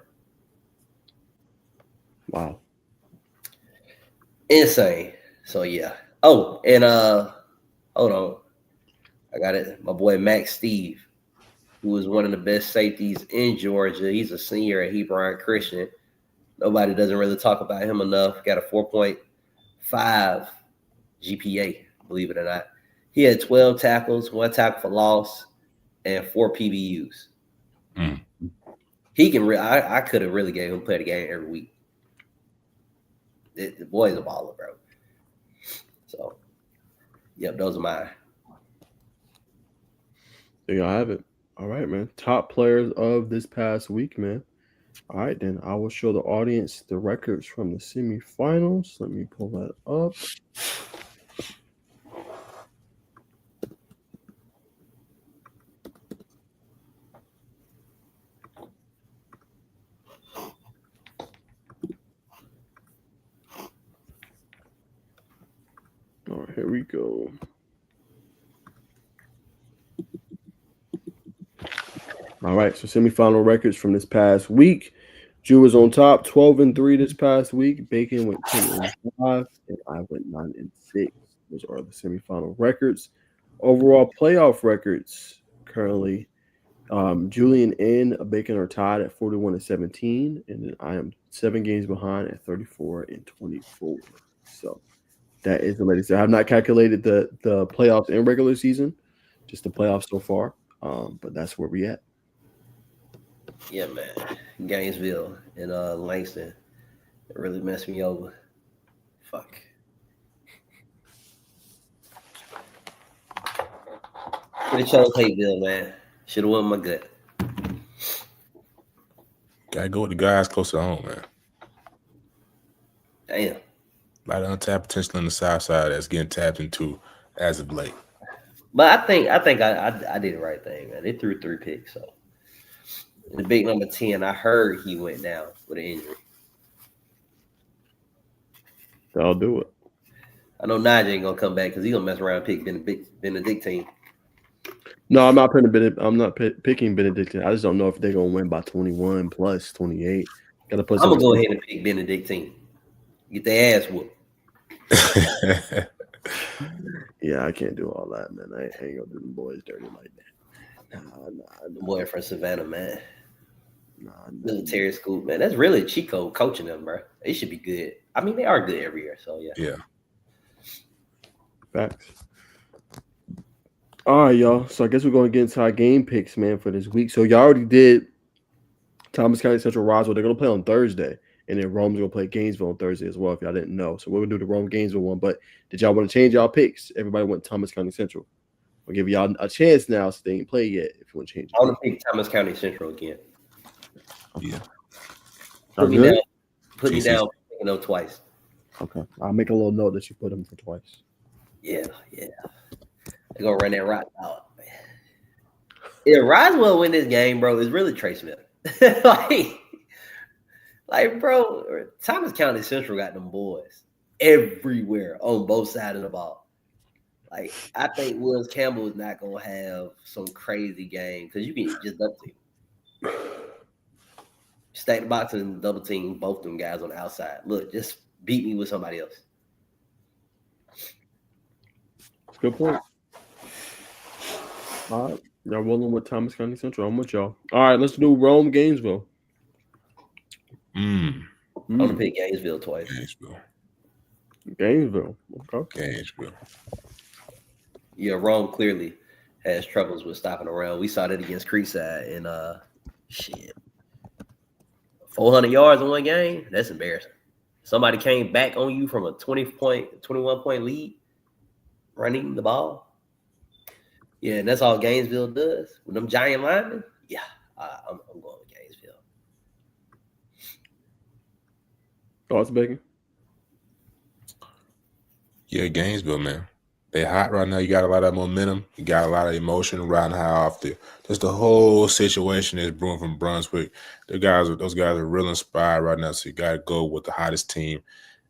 Wow. Insane. So, yeah. Oh, and hold on. I got it. My boy Max Steve, who is one of the best safeties in Georgia. He's a senior at Hebron Christian. Nobody doesn't really talk about him enough. Got a 4.5 GPA, believe it or not. He had 12 tackles, 1 tackle for loss, and 4 PBUs. He can. I could have really gave him play the game every week. The boy's a baller, bro. So, yep, those are mine. There y'all have it. All right, man. Top players of this past week, man. All right, then I will show the audience the records from the semifinals. Let me pull that up. All right, here we go. All right, so semifinal records from this past week. Jew was on top, 12-3 this past week. Bacon went 10-5, and I went 9-6. Those are the semifinal records. Overall playoff records currently. Julian and Bacon are tied at 41-17, and then I am 7 games behind at 34-24. So that is the latest. I have not calculated the playoffs and regular season, just the playoffs so far. But that's where we at. Yeah, man. Gainesville and Langston. It really messed me over. Fuck. Could have chose Hateville, man. Should have won my gut. Gotta go with the guys closer to home, man. Damn. A lot of untapped potential on the south side that's getting tapped into as of late. But I think I did the right thing, man. They threw 3 picks, so the big number 10, I heard he went down with an injury. I'll do it. I know Najee ain't gonna come back because he's gonna mess around and pick Benedictine. No, I'm not picking. I'm not picking Benedictine. I just don't know if they're gonna win by 21 plus 28. Got to put. I'm gonna go ahead and pick Benedictine. Get their ass whooped. Yeah, I can't do all that, man. I ain't gonna do the boys dirty like that. The boy from Savannah, man. Nah. Military school, man. That's really Chico coaching them, bro. They should be good. I mean, they are good every year, so yeah. Yeah. Facts. All right, y'all. So I guess we're going to get into our game picks, man, for this week. So y'all already did Thomas County Central Roswell. They're going to play on Thursday. And then Rome's going to play Gainesville on Thursday as well, if y'all didn't know. So we're going to do the Rome Gainesville one. But did y'all want to change y'all picks? Everybody went Thomas County Central. We'll give y'all a chance now so they ain't play yet if you want to change it. I want to pick Thomas County Central again. Yeah. Put me down. Put me down. Picking them twice. Okay. I'll make a little note that you put them for twice. Yeah. They're going to run that rock out. If Roswell win this game, bro, it's really Trey Smith. like, bro, Thomas County Central got them boys everywhere on both sides of the ball. Like, I think Wills Campbell is not going to have some crazy game because you can just double team. Stack the box and double team both them guys on the outside. Look, just beat me with somebody else. Good point. All right. Y'all rolling with Thomas County Central. I'm with y'all. All right, let's do Rome Gainesville. I'm going to pick Gainesville twice. Gainesville. Okay. Gainesville. Yeah, Rome clearly has troubles with stopping around. We saw that against Creekside and 400 yards in one game. That's embarrassing. Somebody came back on you from a 21-point lead, running the ball. Yeah, and that's all Gainesville does with them giant linemen. Yeah, I'm going with Gainesville. Thoughts, Bacon? Yeah, Gainesville, man. They hot right now. You got a lot of momentum. You got a lot of emotion around how just the whole situation is brewing from Brunswick. Those guys are real inspired right now. So you got to go with the hottest team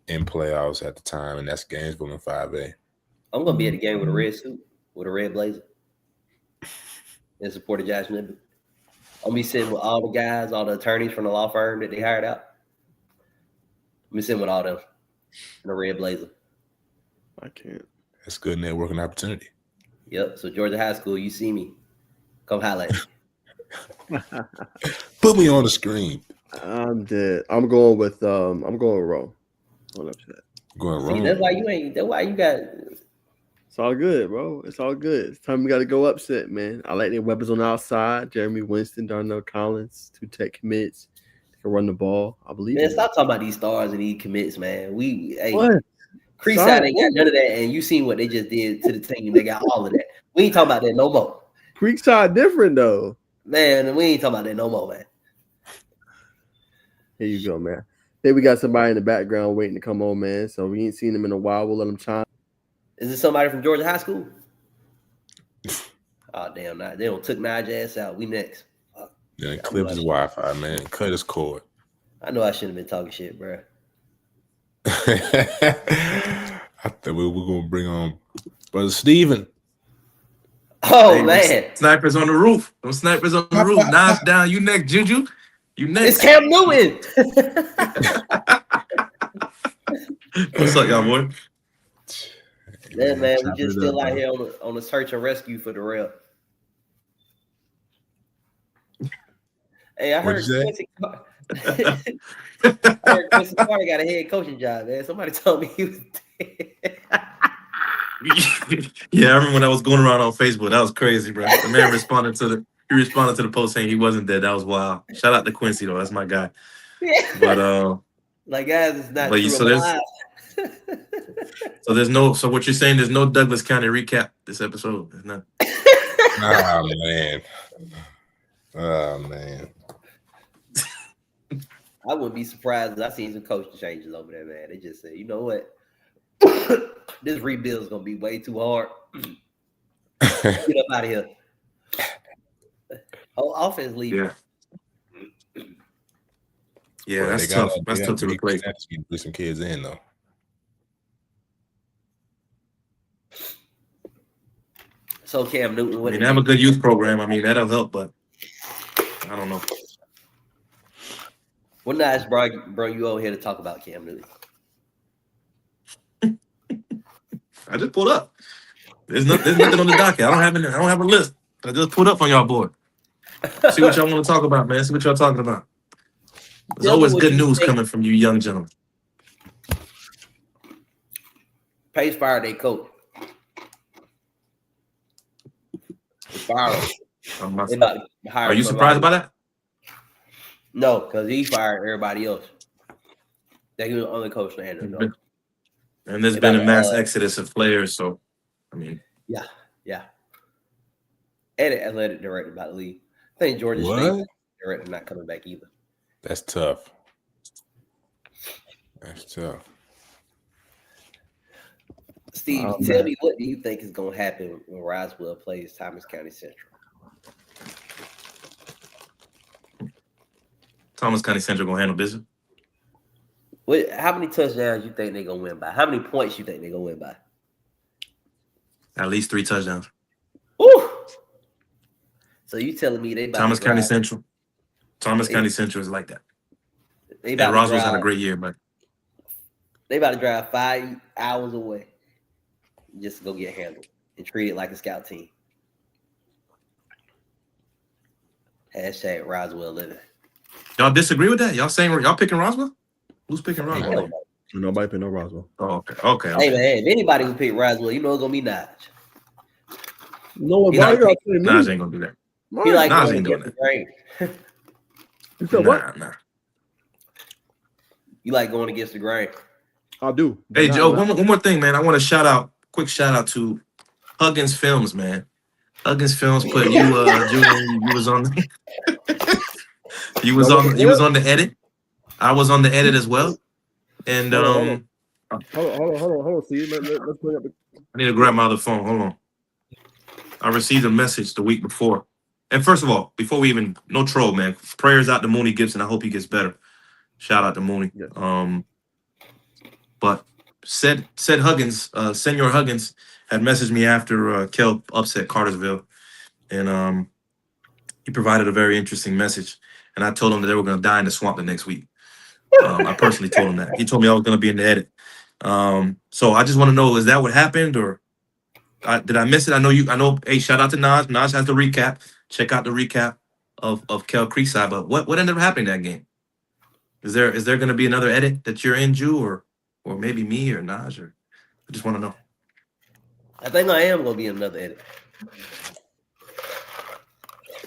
in playoffs at the time, and that's Gainesville in 5A. I'm gonna be at the game with a red suit, with a red blazer, in support of Josh Nibbett. I'm gonna be sitting with all the guys, all the attorneys from the law firm that they hired out. I'm be sitting with all them in a red blazer. I can't. That's good networking opportunity. Yep. So Georgia High School, you see me, come highlight me. Put me on the screen. I'm dead. I'm going with Rome. Going See, wrong. that's why you got. It's all good, bro. It's all good. It's time we got to go upset, man. I like their weapons on the outside. Jeremy Winston, Darnell Collins, 2 tech commits. They can run the ball. I believe. Man, stop talking about these stars and these commits, man. What? Creekside ain't got none of that, and you seen what they just did to the team. They got all of that. We ain't talking about that no more. Creekside different though. Man, we ain't talking about that no more, man. Here you go, man. Then we got somebody in the background waiting to come on, man. So we ain't seen them in a while. We'll let them chime. Is it somebody from Georgia High School? Oh, damn. They don't took Najee ass out. We next. Yeah, clip his Wi-Fi, man. Cut his cord. I know I shouldn't have been talking shit, bro. I thought we were going to bring on Brother Steven. Oh, hey, man. Snipers on the roof. Those snipers on the roof. Nas down. You next, Juju. You next. It's Cam Newton. What's up, y'all, boy? Yeah, man. We just still out here on the search and rescue for the rail. Hey, I heard Quincy Carter got a head coaching job, man. Somebody told me he was dead. Yeah, I remember when I was going around on Facebook. That was crazy, bro. The man responded to the post saying he wasn't dead. That was wild. Shout out to Quincy though. That's my guy. But like guys, it's not true. So what you're saying, there's no Douglas County recap this episode. There's not. Oh man. I wouldn't be surprised if I seen some coaching changes over there, man. They just said, you know what? This rebuild is gonna be way too hard. Get up out of here. Oh, offense leave. Yeah, that's tough. That's tough to replace. Bring some kids in though. So Cam Newton, they have a good youth program. I mean, that'll help, but I don't know. Well, nice, bro. You over here to talk about Cam Newton. I just pulled up. There's nothing on the docket. I don't have a list. I just pulled up on y'all board. See what y'all want to talk about, man. See what y'all talking about. There's always good news coming from you young gentlemen. Pace fired their coach. Fired. Are you surprised about that? No, because he fired everybody else. That he was the only coach to handle it. No. And there's been a mass exodus of players, so I mean, yeah. And an athletic director about to leave. I think Georgia State director not coming back either. That's tough. Steve, tell me, what do you think is going to happen when Roswell plays Thomas County Central? Thomas County Central going to handle business. How many touchdowns you think they're going to win by? How many points you think they're going to win by? At least 3 touchdowns. Woo! So you telling me they Thomas County Central is like that. And Roswell's had a great year, but they about to drive 5 hours away just to go get handled and treat it like a scout team. Hashtag Roswell living. Y'all disagree with that? Y'all saying y'all picking Roswell? Who's picking Roswell? Nobody picked no Roswell. Oh, okay. Hey man, if anybody who pick Roswell, you know it's gonna be Naj. No one. Naj ain't gonna do that. He like Naj ain't doing that. You said what? Nah. You like going against the grain? I do. Hey Joe, one more thing, man. I want to quick shout out to Huggins Films, man. Huggins Films put you, Julian. You was on. You was on the edit. I was on the edit as well. And hold on, Steve. Let's bring up I need to grab my other phone. Hold on. I received a message the week before. And first of all, before we even no troll, man. Prayers out to Mooney Gibson. I hope he gets better. Shout out to Mooney. Yeah. But said Huggins, Senor Huggins had messaged me after Kel upset Cartersville, and he provided a very interesting message. And I told him that they were going to die in the swamp the next week. I personally told him that. He told me I was going to be in the edit. So I just want to know, is that what happened, or did I miss it? I know. Hey, shout out to Naj. Naj has the recap. Check out the recap of Kel Creekside. But what ended up happening that game? Is there going to be another edit that you're in, Jew, or maybe me or Naj? Or I just want to know. I think I am going to be in another edit,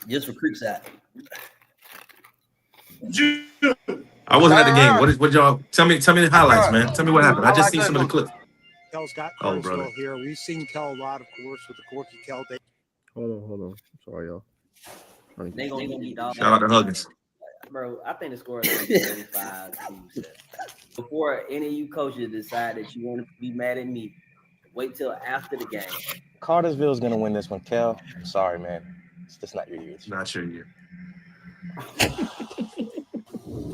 just for Creekside. I wasn't at the game. What y'all tell me the highlights, man. Tell me what happened. I just seen some of the clips. Kel's got Cartersville here. We've seen Kel a lot, of course, with the Corky Kel day. Hold on. Sorry, y'all. They gonna give me dog. Shout out to Huggins. Bro, I think the score is like 35-7. Before any of you coaches decide that you want to be mad at me, wait till after the game. Cartersville's gonna win this one, Cal. I'm sorry, man. It's just not your year. Not sure you.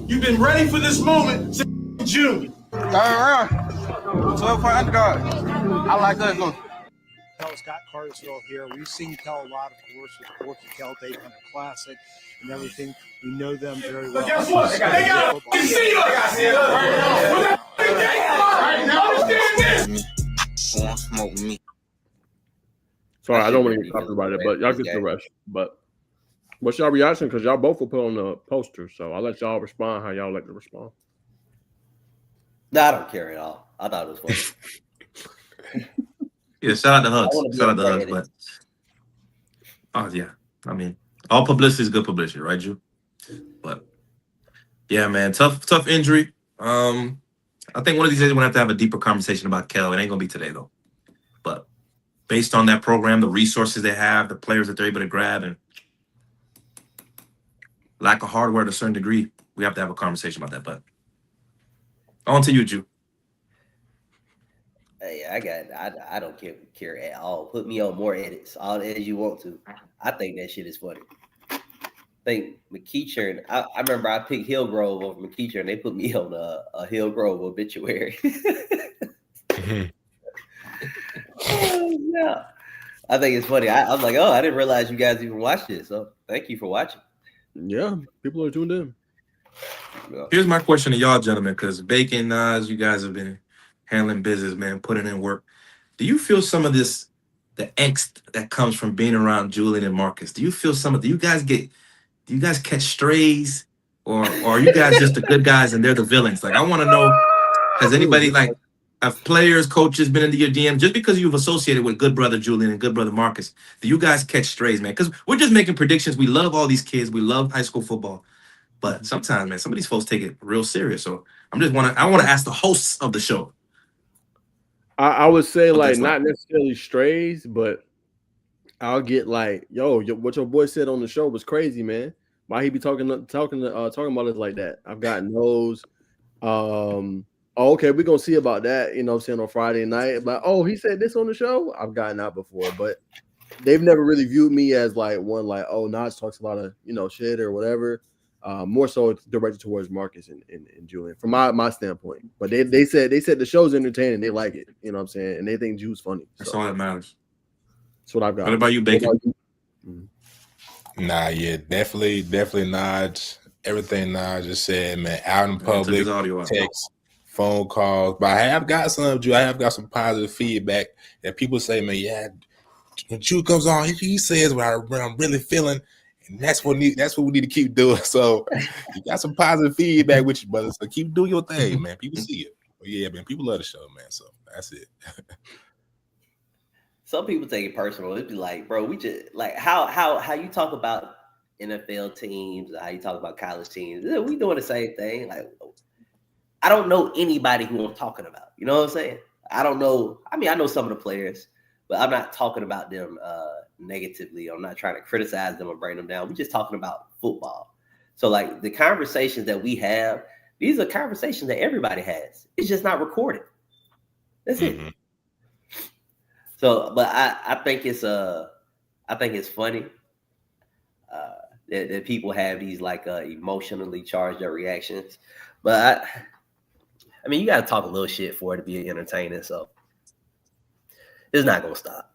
You've been ready for this moment since June. Third round. 12-point underdog. I like us though. Kel's got Cartersville here. We've seen Kel a lot, of course, with Corky Kel Day kind of classic and everything. We know them very well. But guess what? They got to see us. Smoke me. Sorry, I don't want to get copyrighted, but y'all get the rest. But what's y'all reaction? Because y'all both will put on the poster, so I'll let y'all respond how y'all like to respond. No, I don't care at all. I thought it was funny. Yeah, shout out to Hugs. Shout out to Hugs, but yeah. I mean, all publicity is good publicity, right, Drew? But yeah, man, tough injury. I think one of these days we're gonna have to have a deeper conversation about Kel. It ain't gonna be today though. But based on that program, the resources they have, the players that they're able to grab, and lack of hardware to a certain degree, we have to have a conversation about that. But on to you, Drew. Hey, I don't care at all. Put me on more edits, all the edits you want to. I think that shit is funny. I think McEachern, I remember I picked Hillgrove over McEachern, and they put me on a Hillgrove obituary. Yeah. I think it's funny. I'm like, I didn't realize you guys even watched this. So thank you for watching. Yeah, people are tuned in. Yeah. Here's my question to y'all, gentlemen, because Bacon, Nas, you guys have been handling business, man, putting in work. Do you feel some of this, the angst that comes from being around Julian and Marcus? Do you feel do you guys catch strays? Or are you guys just the good guys and they're the villains? Like, I want to know, has anybody, like, have players, coaches been into your DM? Just because you've associated with good brother Julian and good brother Marcus, do you guys catch strays, man? Because we're just making predictions. We love all these kids. We love high school football. But sometimes, man, some of these folks take it real serious. So I want to ask the hosts of the show. I would say like not necessarily strays, but I'll get like, yo, what your boy said on the show was crazy, man. Why he be talking about it like that? I've gotten those. Okay, we're gonna see about that, you know what I'm saying, on Friday night. But he said this on the show. I've gotten that before, but they've never really viewed me as like one like, Nas talks a lot of, shit or whatever. More so it's directed towards Marcus and Julian from my standpoint. But they said the show's entertaining, they like it, you know what I'm saying, and they think Jude's funny. That's all that matters. That's what I've got. What about you, Bacon? Nah, yeah, definitely not. Everything Nas just said, man, out in public, text, phone calls. But I have got some some positive feedback that people say, man, yeah, when Jude comes on, he says what I'm really feeling. And that's what we need to keep doing. So you got some positive feedback with you, brother. So keep doing your thing, man. People see it. But yeah, man, people love the show, man. So that's it. Some people take it personal. It'd be like, bro, we just like how you talk about NFL teams, how you talk about college teams. We doing the same thing. Like, I don't know anybody who I'm talking about. You know what I'm saying? I don't know. I mean, I know some of the players, but I'm not talking about them negatively. I'm not trying to criticize them or bring them down. We're just talking about football. So like the conversations that we have, these are conversations that everybody has. It's just not recorded. That's it. So, but I think it's funny that people have these like emotionally charged up reactions. But I mean, you got to talk a little shit for it to be entertaining. So it's not gonna stop.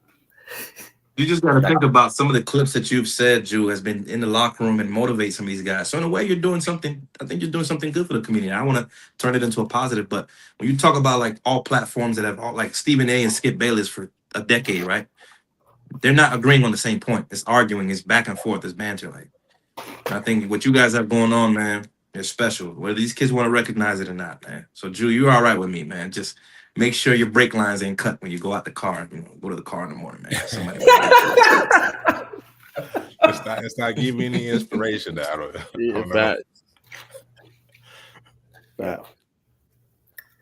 You just got to think about some of the clips that you've said, Drew, has been in the locker room and motivate some of these guys. So in a way, you're doing something. I think you're doing something good for the community. I want to turn it into a positive. But when you talk about like all platforms that have all like Stephen A. and Skip Bayless for a decade, right? They're not agreeing on the same point. It's arguing. It's back and forth. It's banter. Like, I think what you guys have going on, man, is special. Whether these kids want to recognize it or not, man. So Drew, you're all right with me, man. Just make sure your brake lines ain't cut when you go out the car. Go to the car in the morning, man. Somebody it's not giving any inspiration. I don't know.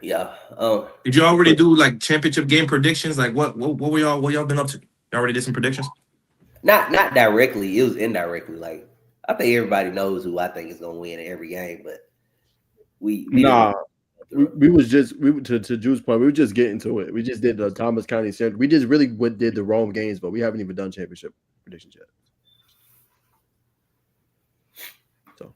Yeah. Did you already do like championship game predictions? Like what y'all been up to? You already did some predictions? Not directly. It was indirectly. Like I think everybody knows who I think is gonna win in every game, but we Nah, didn't. we was just to Drew's point. We were just getting to it. We just did the Thomas County Center. We just really did the wrong games, but we haven't even done championship predictions yet. So,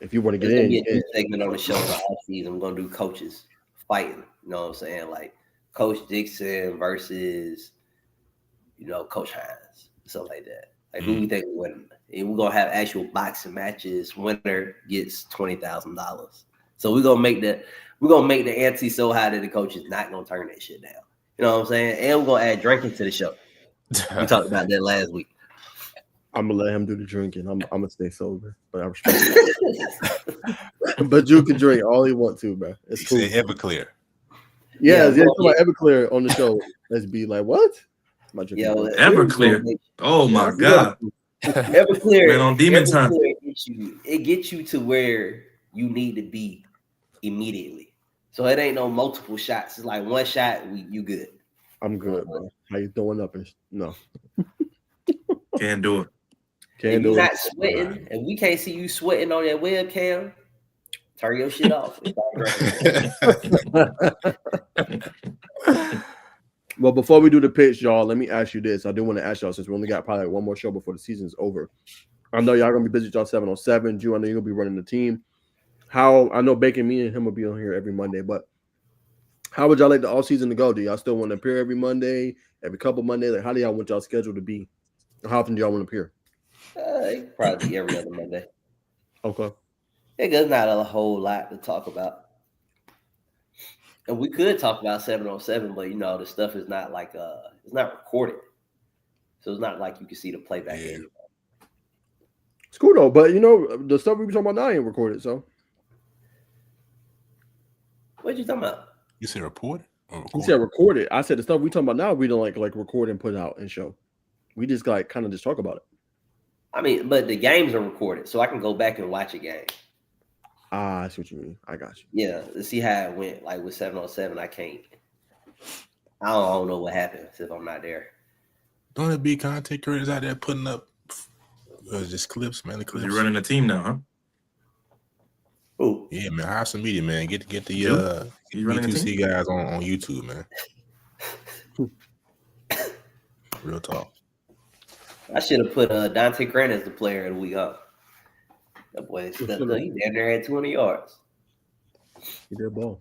if you want to get There's gonna in, be you a new can. segment on the show for off season. We're gonna do coaches fighting. You know what I'm saying? Like Coach Dixon versus Coach Hines, something like that. Like who we think will win? And we're gonna have actual boxing matches. Winner gets $20,000. So we're gonna make the ante so high that the coach is not gonna turn that shit down. You know what I'm saying? And we're gonna add drinking to the show. We talked about that last week. I'm gonna let him do the drinking. I'm gonna stay sober, but I respect it. But Drew can drink all he want to, bro. It's cool. Everclear. Yeah, like Everclear on the show. Let's be like, what? My drinking. Everclear. Oh my god. Everclear. Man on demon time. It gets you to where you need to be immediately. So it ain't no multiple shots. It's like one shot, you good. I'm good, bro. How you throwing up? No. Can't do it. If you're not sweating, and we can't see you sweating on that webcam, turn your shit off. Well, before we do the pitch, y'all, let me ask you this. I do want to ask y'all, since we only got probably one more show before the season's over. I know y'all gonna be busy with y'all 707. Drew, I know you'll be running the team. I know Bacon, me and him will be on here every Monday, but how would y'all like the all season to go? Do y'all still want to appear every Monday, every couple Mondays? Like, how do y'all want y'all schedule to be? How often do y'all want to appear? It could probably be every other Monday. Okay. There's not a whole lot to talk about. And we could talk about 707, but the stuff is not like it's not recorded. So it's not like you can see the playback anymore. It's cool though, but the stuff we were talking about now ain't recorded, so. What you talking about? You said reported? You said recorded. I said the stuff we talking about now we don't like record and put out and show. We just kind of just talk about it. I mean, but the games are recorded, so I can go back and watch a game. I see what you mean. I got you. Yeah, to see how it went. Like with 707, I can't. I don't know what happens if I'm not there. Don't it be content creators out there putting up just clips, man? The clips. You're running a team now, huh? Oh yeah, man. Hire some media, man. Get the B2C guys on YouTube, man. Real talk. I should have put Dante Grant as the player of the week up. That boy stepped up. He down there at 20 yards. He did ball.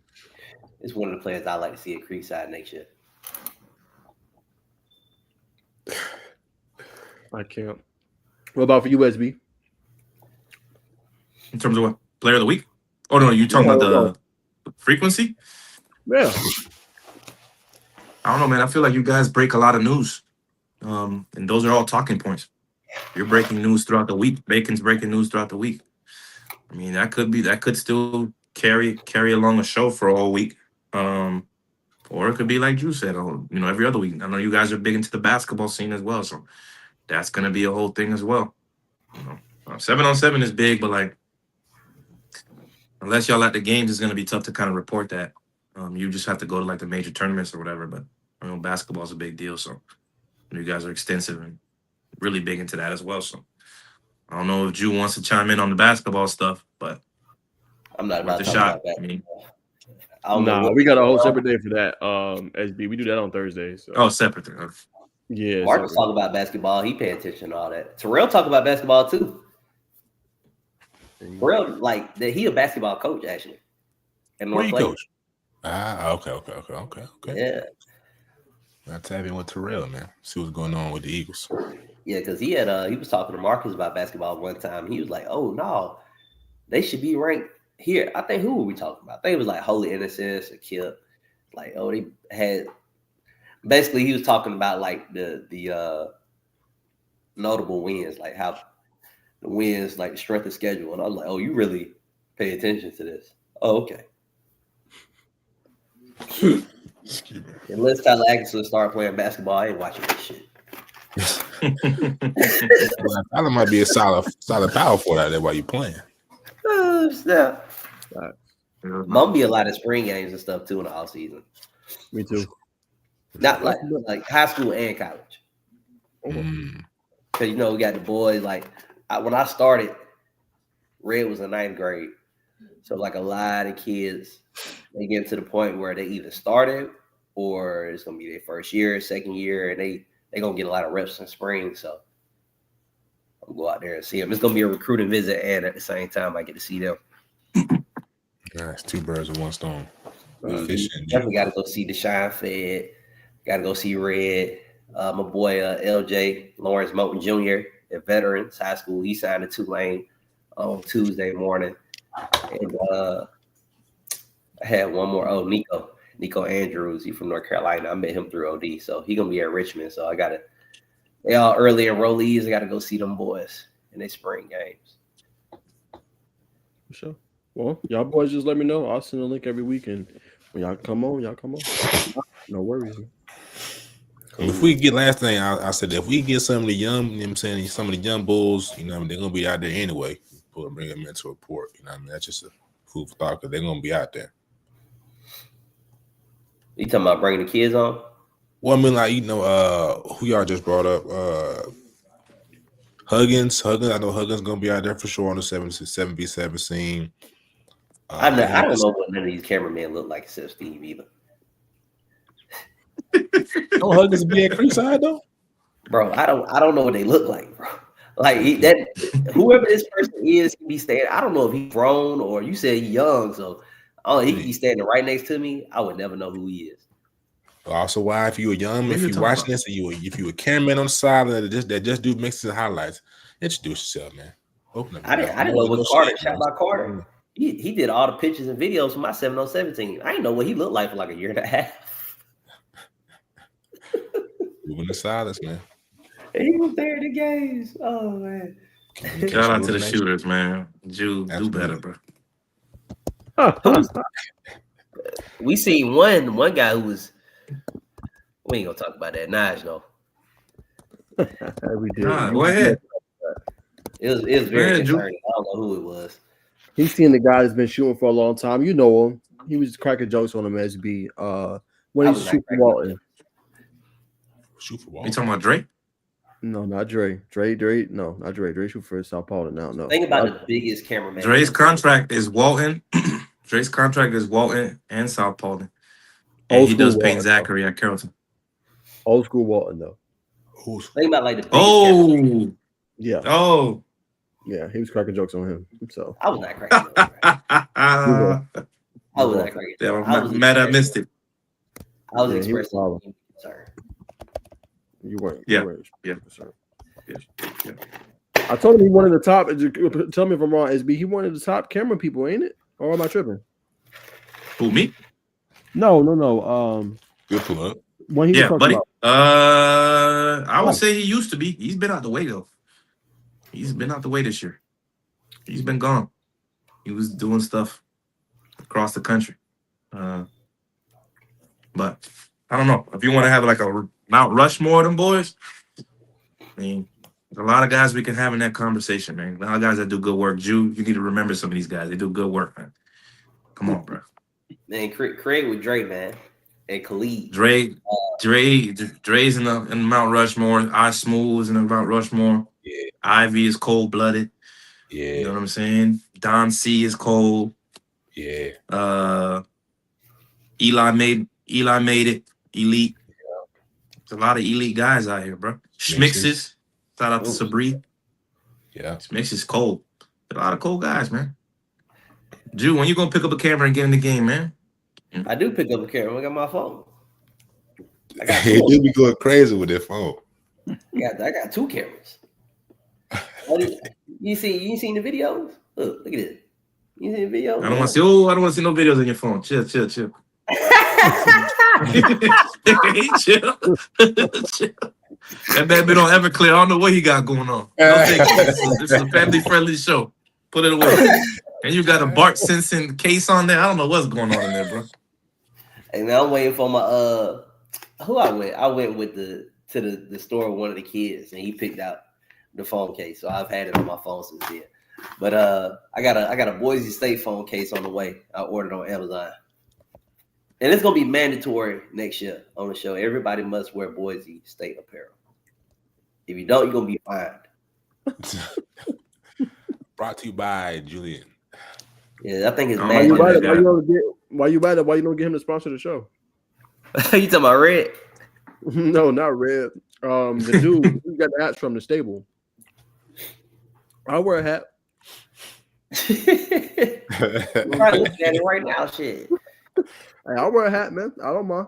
It's one of the players I like to see at Creekside next year. I can't. What about for USB? In terms of what? Player of the week? Oh no, you talking about the frequency? Yeah. I don't know, man. I feel like you guys break a lot of news. And those are all talking points. You're breaking news throughout the week. Bacon's breaking news throughout the week. I mean, that could still carry along a show for a whole week. Or it could be like Drew said, every other week. I know you guys are big into the basketball scene as well, so that's gonna be a whole thing as well. 7-on-7 is big, but like unless y'all at the games, it's gonna be tough to kind of report that. You just have to go to like the major tournaments or whatever. But basketball is a big deal, so you guys are extensive and really big into that as well. So I don't know if Drew wants to chime in on the basketball stuff, but I'm not about the to shot. About that. We got a whole separate day for that. SB, we do that on Thursdays. So. Oh, separate thing. Okay. Yeah. Marcus talk about basketball. He pay attention to all that. Terrell talk about basketball too. Terrell, he a basketball coach actually. Where you coach? Okay. Yeah. I'll tap in with Terrell, man. See what's going on with the Eagles. Yeah, because he was talking to Marcus about basketball one time. He was like, "Oh no, they should be ranked here." I think who were we talking about? I think it was like Holy Innocence or Kip. Like, they had basically he was talking about like the notable wins, like how the wins, like the strength of schedule. And I was like, "Oh, you really pay attention to this?" Oh, okay. Unless Tyler Atkinson start playing basketball, I ain't watching this shit. Tyler might be a solid power forward out there while you playing. Snap. Mom be a lot of spring games and stuff too in the off season. Me too. Not like high school and college. Because, you know, we got the boys. Like, when I started, Red was in 9th grade. So, like, a lot of kids, they get to the point where they either started or it's going to be their first year, second year, and they going to get a lot of reps in spring. So, I'll go out there and see them. It's going to be a recruiting visit, and at the same time, I get to see them. Nice. 2 birds with 1 stone. Definitely got to go see Deshaun Fed. Got to go see Red. My boy LJ Lawrence Moulton Jr. at Veterans High School. He signed a Tulane on Tuesday morning. And I had one more. Oh, Nico Andrews. He from North Carolina. I met him through OD. So he gonna be at Richmond. So I gotta. They all early enrollees. I gotta go see them boys in their spring games. For sure. Well, y'all boys just let me know. I'll send a link every weekend. When y'all come on, No worries. Cool. If we get last thing, I said if we get some of the young, you know what I'm saying, some of the young bulls, you know, they're gonna be out there anyway. Bring them into a port, you know what I mean? That's just a food for thought because they're gonna be out there. You talking about bringing the kids on? Well, I mean, like, you know, who y'all just brought up? Huggins. I know Huggins gonna be out there for sure on the 7v7 scene. I don't know what none of these cameramen look like except Steve either. Don't Huggins be at Creekside though? Bro, I don't know what they look like, bro. Like whoever this person is, he be standing. I don't know if he's grown or you said he's young, so he could be standing right next to me. I would never know who he is. Also, why if you a young, if you watching this, and if you a cameraman on the side that just do mixes and highlights, introduce yourself, man. Open up. I didn't know what Carter. Shout out Carter. He did all the pictures and videos for my 7-on-7 team. I didn't know what he looked like for like a year and a half. Moving the silence, man. He was there in the games. Oh man! Shout out to the shooters, man. Jew, do better, bro. We seen one guy who was. We ain't gonna talk about that. Naj, though. We did. Go ahead. It was very concerning. I don't know who it was. He's seen the guy that's been shooting for a long time. You know him. He was cracking jokes on him as B. When he's shooting for Walton. Shoot for Walton. You talking about Drake? No, not Dre. Dre. No, not Dre. Dre shoot for South Paul now. No. Think about the biggest cameraman. Dre's contract is Walton. Dre's contract is Walton and South Paul. And he does Payne Zachary at Carrollton. Old school Walton though. Think about like the biggest yeah. Oh. Yeah, he was cracking jokes on him. So I was not cracking jokes. I was not cracking jokes. I missed it. I was expressing concern. You weren't. Yeah. Yeah. I told him he wanted the top. Tell me if I'm wrong, SB. He wanted the top camera people, ain't it? Or am I tripping? Who, me? No. Good plug. When he was buddy. about. I would say he used to be. He's been out the way though. He's been out the way this year. He's been gone. He was doing stuff across the country. But I don't know. If you want to have like a Mount Rushmore of them boys, I mean, there's a lot of guys we can have in that conversation, man. A lot of guys that do good work. Jew, you need to remember some of these guys. They do good work, man. Come on, bro. Man, Craig with Dre, man. And Khalid. Dre's in the Mount Rushmore. I Smooth is in the Mount Rushmore. Yeah. Ivy is cold-blooded. Yeah. You know what I'm saying? Don C is cold. Yeah. Eli made it. Elite. There's a lot of elite guys out here, bro. Schmixes. Shout out to Sabri. Yeah. Schmix is cold. A lot of cold guys, man. Drew, when you gonna pick up a camera and get in the game, man? I do pick up a camera. I got my phone. You'll be going crazy with that phone. I got 2 cameras. You seen the videos? Look at this. You seen the videos? I don't want to see no videos on your phone. Chill. Chill. That man been on Everclear. I don't know what he got going on. No, this is a family-friendly show. Put it away. And you got a Bart Simpson case on there. I don't know what's going on in there, bro. And now I'm waiting for my who I went. I went with to the store with one of the kids, and he picked out the phone case. So I've had it on my phone since then. But I got a Boise State phone case on the way. I ordered on Amazon. And it's gonna be mandatory next year on the show. Everybody must wear Boise State apparel. If you don't, you're gonna be fined. Brought to you by Julian. Yeah, I think it's I Why don't mad. you know mad about at? that Why you mad at? Why you don't get him to sponsor the show? You talking about Red? No, not Red. The dude who got the hats from the stable. I wear a hat. I'm probably looking at it right now. Shit. Hey, I wear a hat, man. I don't mind.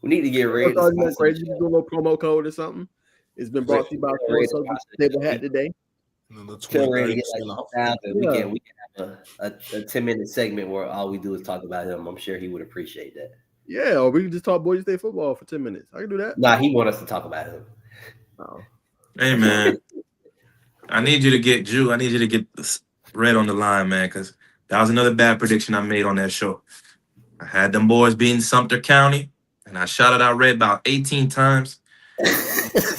We need to get Red to Sometimes you know, sponsor crazy. the You show. do a little promo code or something. It's been brought to you by Red Ford to Subject sponsor the Stable show. Hat today. Tell Red to get like 2,000. Yeah. We can have a 10-minute segment where all we do is talk about him. I'm sure he would appreciate that. Yeah, or we can just talk Boise State football for 10 minutes. I can do that. Nah, he want us to talk about him. Oh. Hey man, I need you to get Jew. I need you to get this Red on the line, man, because that was another bad prediction I made on that show. I had them boys beating Sumter County, and I shouted out Red about 18 times. And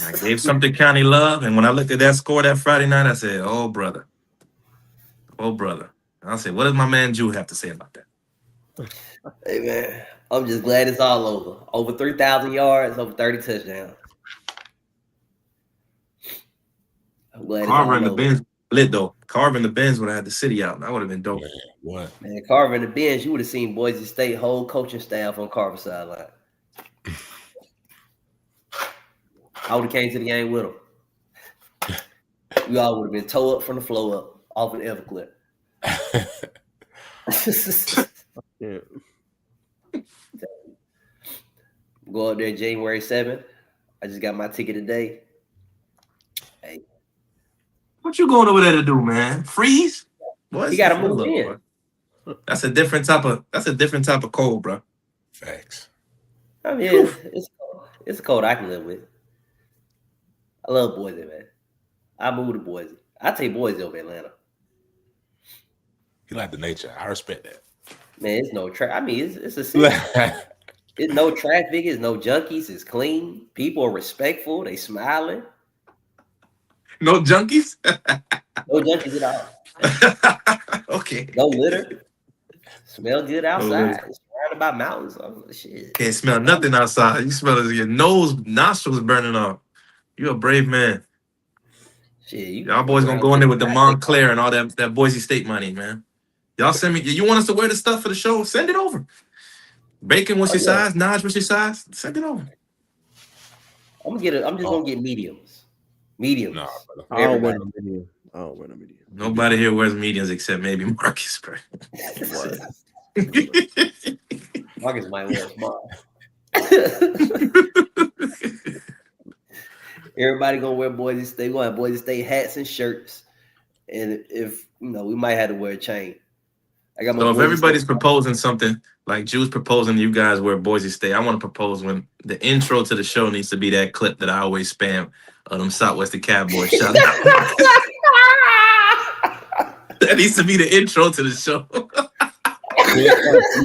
I gave Sumter County love, and when I looked at that score that Friday night, I said, "Oh brother, oh brother." And I said, "What does my man Jew have to say about that?" Hey man, I'm just glad it's all over. Over 3,000 yards, over 30 touchdowns. I'm glad Carver and it's the all Benz over. lit though. Carver and the Benz would have had the city out. That would have been dope. Man, what? Man, Carver and the bench, you would have seen Boise State whole coaching staff on Carver sideline. I would have came to the game with them. We all would have been toe up from the floor up off an Everclip. Yeah. Go up there January 7th. I just got my ticket today. Hey, What you going over there to do, man? Freeze? Boy, he got to move in. boy. That's a different type of cold, bro. Facts. I mean, it's cold. It's cold I can live with. I love Boise, man. I moved to Boise. I take Boise over Atlanta. You like the nature. I respect that. Man, it's no traffic. I mean, it's a city. It's no traffic. It's no junkies. It's clean. People are respectful. They smiling. No junkies? No junkies at all. Okay. No litter. Smell good outside. litter. It's surrounded by mountains. Oh, shit. Can't smell nothing outside. You smell it, your nostrils burning off. You're a brave man. Shit, Y'all boys gonna go in there with the Montclair and all that Boise State money, man. Y'all send me. You want us to wear the stuff for the show? Send it over. Bacon, what's your size? Naj, what's your size? Send it over. I'm just gonna get mediums. Mediums. No, I don't wear no medium. I don't wear no medium. Nobody here wears mediums except maybe Marcus, bro. Marcus might wear small. Everybody gonna wear Boise State. We're gonna have Boise State hats and shirts. And if we might have to wear a chain. I got my So if Boise everybody's State. proposing something like Juice proposing, you guys wear Boise State. I want to propose when the intro to the show needs to be that clip that I always spam of them Southwestern Cowboys. Shout out. That needs to be the intro to the show. Put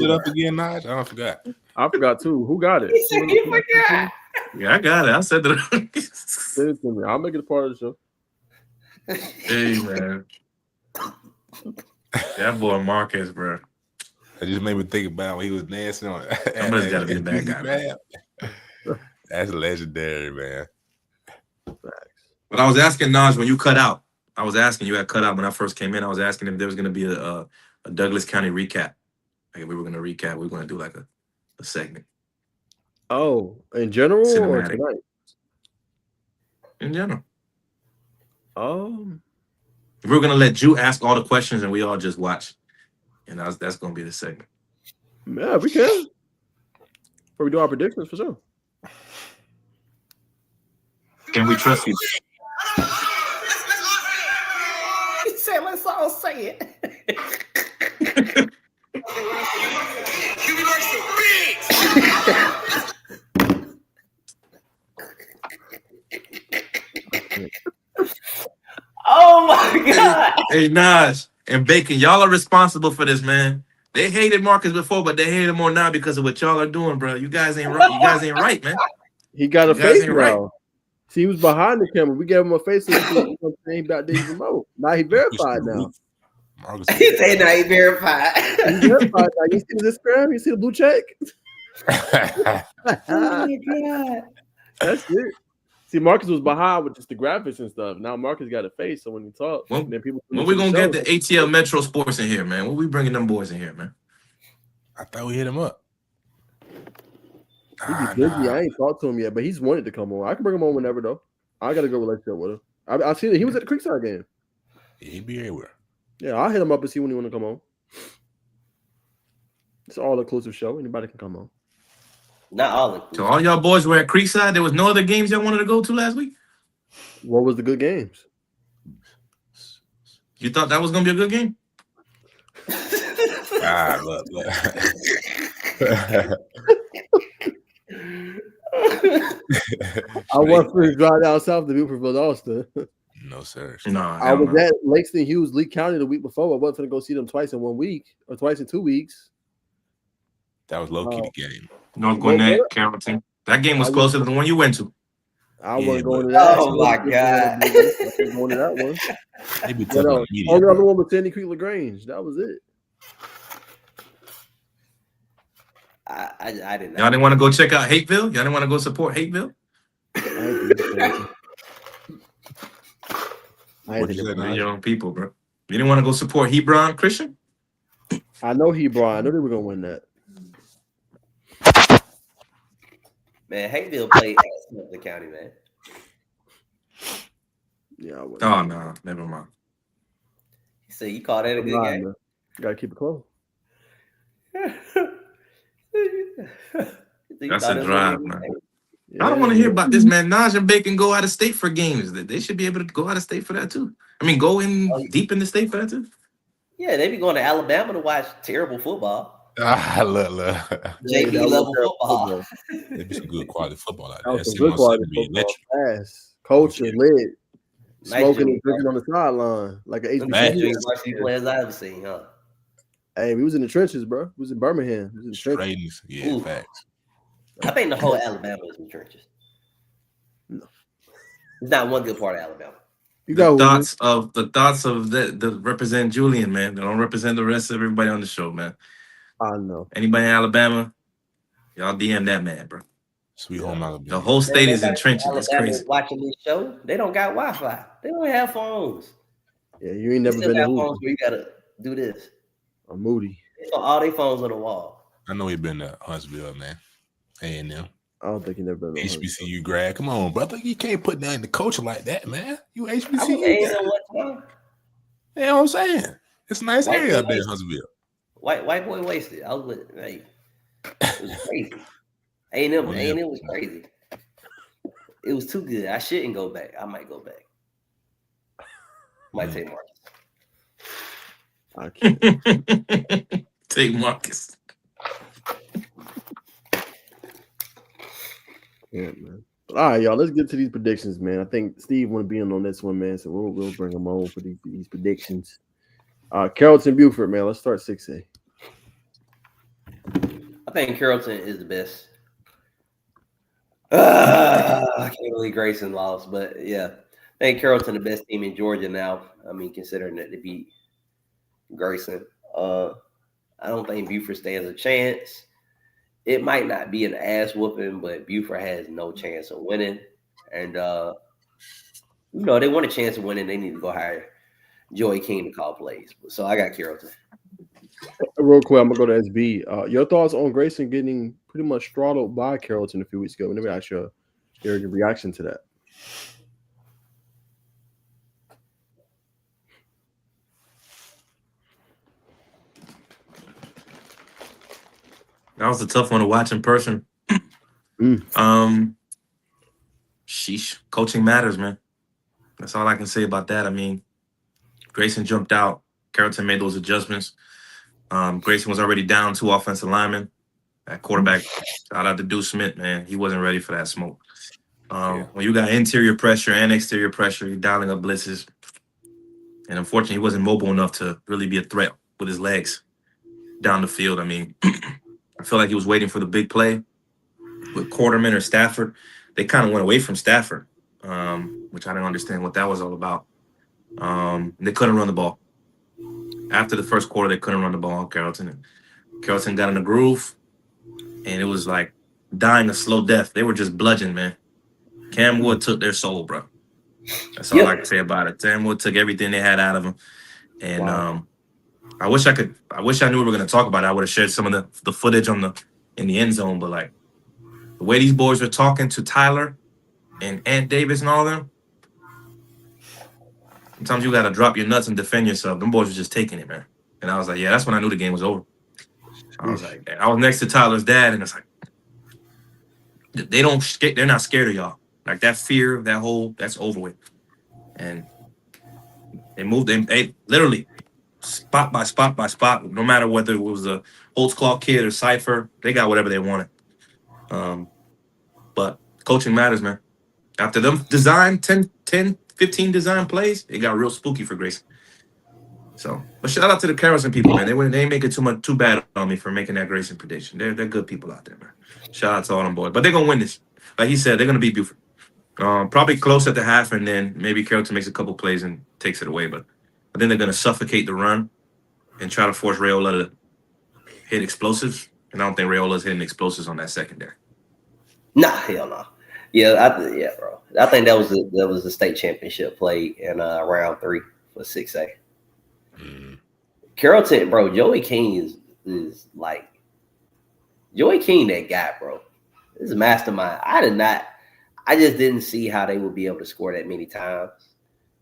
it up again, Naj. I forgot. I forgot too. Who got it? He said he forgot. Yeah, I got it. I said that. Send it to me. I'll make it a part of the show. Hey, man. That boy Marcus, bro. It just made me think about when he was dancing on it. Somebody's got to be the bad guy, man. That's legendary, man. But I was asking Naj when you cut out. I was asking you had cut out when I first came in. I was asking if there was going to be a Douglas County recap. Like if we were going to recap, we were going to do like a segment. Oh, in general or Cinematic. tonight? In general. If we were going to let Jew ask all the questions and we all just watch. And that's going to be the segment. Yeah, we can. Or we do our predictions for sure. Can we trust you? He said, let's all say it. Oh my God. Hey, Naj and Bacon, y'all are responsible for this, man. They hated Marcus before, but they hate him more now because of what y'all are doing, bro. You guys ain't right. You guys ain't right, man. He got a You guys face ain't now. right. See, he was behind the camera. We gave him a face so he ain't about to even know. Now he verified now. He said now he verified. He verified now. You see this Instagram? You see the blue check? Oh my God. That's it. See, Marcus was behind with just the graphics and stuff. Now Marcus got a face, so when he talks, When, then people when listen we to the gonna show. get the ATL Metro Sports in here, man? When we bringing them boys in here, man? I thought we hit him up. He be busy. I ain't talked to him yet, but he's wanted to come on. I can bring him on whenever though. I got a good relationship with him. I seen it. He was at the Creekside game. Yeah, he be everywhere. Yeah, I'll hit him up and see when he want to come on. It's an all inclusive show. Anybody can come on. Not all inclusive. So all y'all boys were at Creekside. There was no other games y'all wanted to go to last week. What was the good games? You thought that was gonna be a good game? Look. I was free to drive down south to Beaufort, Austin. No, sir. No, I was at Langston Hughes, Lee County the week before. I wasn't going to go see them twice in 1 week or twice in 2 weeks. That was low key the game. North Gwinnett, Carrollton. That game was closer than the one you went to. I wasn't going to that. Oh my God! I wasn't going to that one. They be But, tough on the media. only other one was Sandy Creek LaGrange. That was it. I didn't know. Y'all didn't want to go check out Hateville? Y'all didn't want to go support Hateville? They're your own people, bro. You didn't want to go support Hebron Christian? I know Hebron. I know they were going to win that. Man, Hayville played at Sumter County, man. Yeah, I wouldn't. Oh, no. Never mind. He said you called that a good game? Man. Got to keep it close. That's a drive, man. Yeah, I don't want to hear about this, man. Naj and Bacon go out of state for games. They should be able to go out of state for that, too. I mean, go in deep in the state for that, too. Yeah, they be going to Alabama to watch terrible football. Look. JV level football. There'd be some good quality football out That there. was some good quality football. Fast. Culture, lit. Smoking and drinking on the sideline. Like an HBCU. Varsity players I've ever seen, huh? Hey, we was in the trenches, bro. We was in Birmingham. We was in the trenches. Yeah, Ooh. facts. I think the whole Alabama is in trenches. No. There's not one good part of Alabama. The thoughts of that represent Julian, man. They don't represent the rest of everybody on the show, man. I know. Anybody in Alabama, y'all DM that man, bro. Sweet home Alabama. The whole state is in trenches. It's crazy. Watching this show, they don't got Wi-Fi. They don't have phones. Yeah, you ain't never They still been have to phones where you gotta do this. I'm Moody. They got all their phones on the wall. I know you've been to Huntsville, man. A&M. I don't think you never been to HBCU grad. Come on, brother. You can't put down the culture like that, man. You I was HBCU. A&M one time. You know what I'm saying? It's a nice White area boy out there in Huntsville. White boy wasted. I was with it was crazy. A&M was crazy. It was too good. I shouldn't go back. I might go back. Might take Marcus. I can't. Take Marcus. Yeah, man. All right, y'all. Let's get to these predictions, man. I think Steve want to be in on this one, man. So we'll bring him on for these predictions. Carrollton Beaufort, man. Let's start 6A. I think Carrollton is the best. I can't believe Grayson lost, but yeah, I think Carrollton the best team in Georgia now. I mean, considering that they beat Grayson, I don't think Beaufort stands a chance. It might not be an ass whooping, but Beaufort has no chance of winning. And they want a chance of winning. They need to go hire Joey King to call plays. So I got Carrollton. Real quick, I'm gonna go to SB. Your thoughts on Grayson getting pretty much throttled by Carrollton a few weeks ago? Whenever I asked your reaction to that. That was a tough one to watch in person. Sheesh. Coaching matters, man. That's all I can say about that. I mean, Grayson jumped out. Carrollton made those adjustments. Grayson was already down 2 offensive linemen. That quarterback, shout out to Deuce Smith, man. He wasn't ready for that smoke. When you got interior pressure and exterior pressure, you're dialing up blitzes. And unfortunately, he wasn't mobile enough to really be a threat with his legs down the field. I mean, I feel like he was waiting for the big play with Quarterman or Stafford. They kind of went away from Stafford, which I didn't understand what that was all about. They couldn't run the ball. After the first quarter, they couldn't run the ball on Carrollton. And Carrollton got in the groove, and it was like dying a slow death. They were just bludgeoned, man. Cam Wood took their soul, bro. That's all I can say about it. Cam Wood took everything they had out of him, and Wow. I wish I knew we were gonna talk about it. I would have shared some of the footage in the end zone, but like the way these boys were talking to Tyler and Ant Davis and all of them, sometimes you gotta drop your nuts and defend yourself. Them boys were just taking it, man. And I was like, yeah, that's when I knew the game was over. I was like, I was next to Tyler's dad, and it's like they're not scared of y'all. Like that fear, that's over with. And they moved they literally spot by spot by spot, no matter whether it was a Holtzclaw kid or Cypher, they got whatever they wanted. But coaching matters, man. After them 15 design plays, it got real spooky for Grayson. So, but shout out to the Carrollton people, man. They ain't make it too bad on me for making that Grayson prediction. They're good people out there, man. Shout out to all them boys. But they're gonna win this. Like he said, they're gonna beat Buford. Probably close at the half, and then maybe Carrollton makes a couple plays and takes it away. But I think they're gonna suffocate the run and try to force Rayola to hit explosives. And I don't think Rayola's hitting explosives on that secondary. Nah, hell no. Yeah, bro. I think that was the state championship play in round 3 for 6A. Carrollton, bro. Joey King is like Joey King, that guy, bro. This is a mastermind. I just didn't see how they would be able to score that many times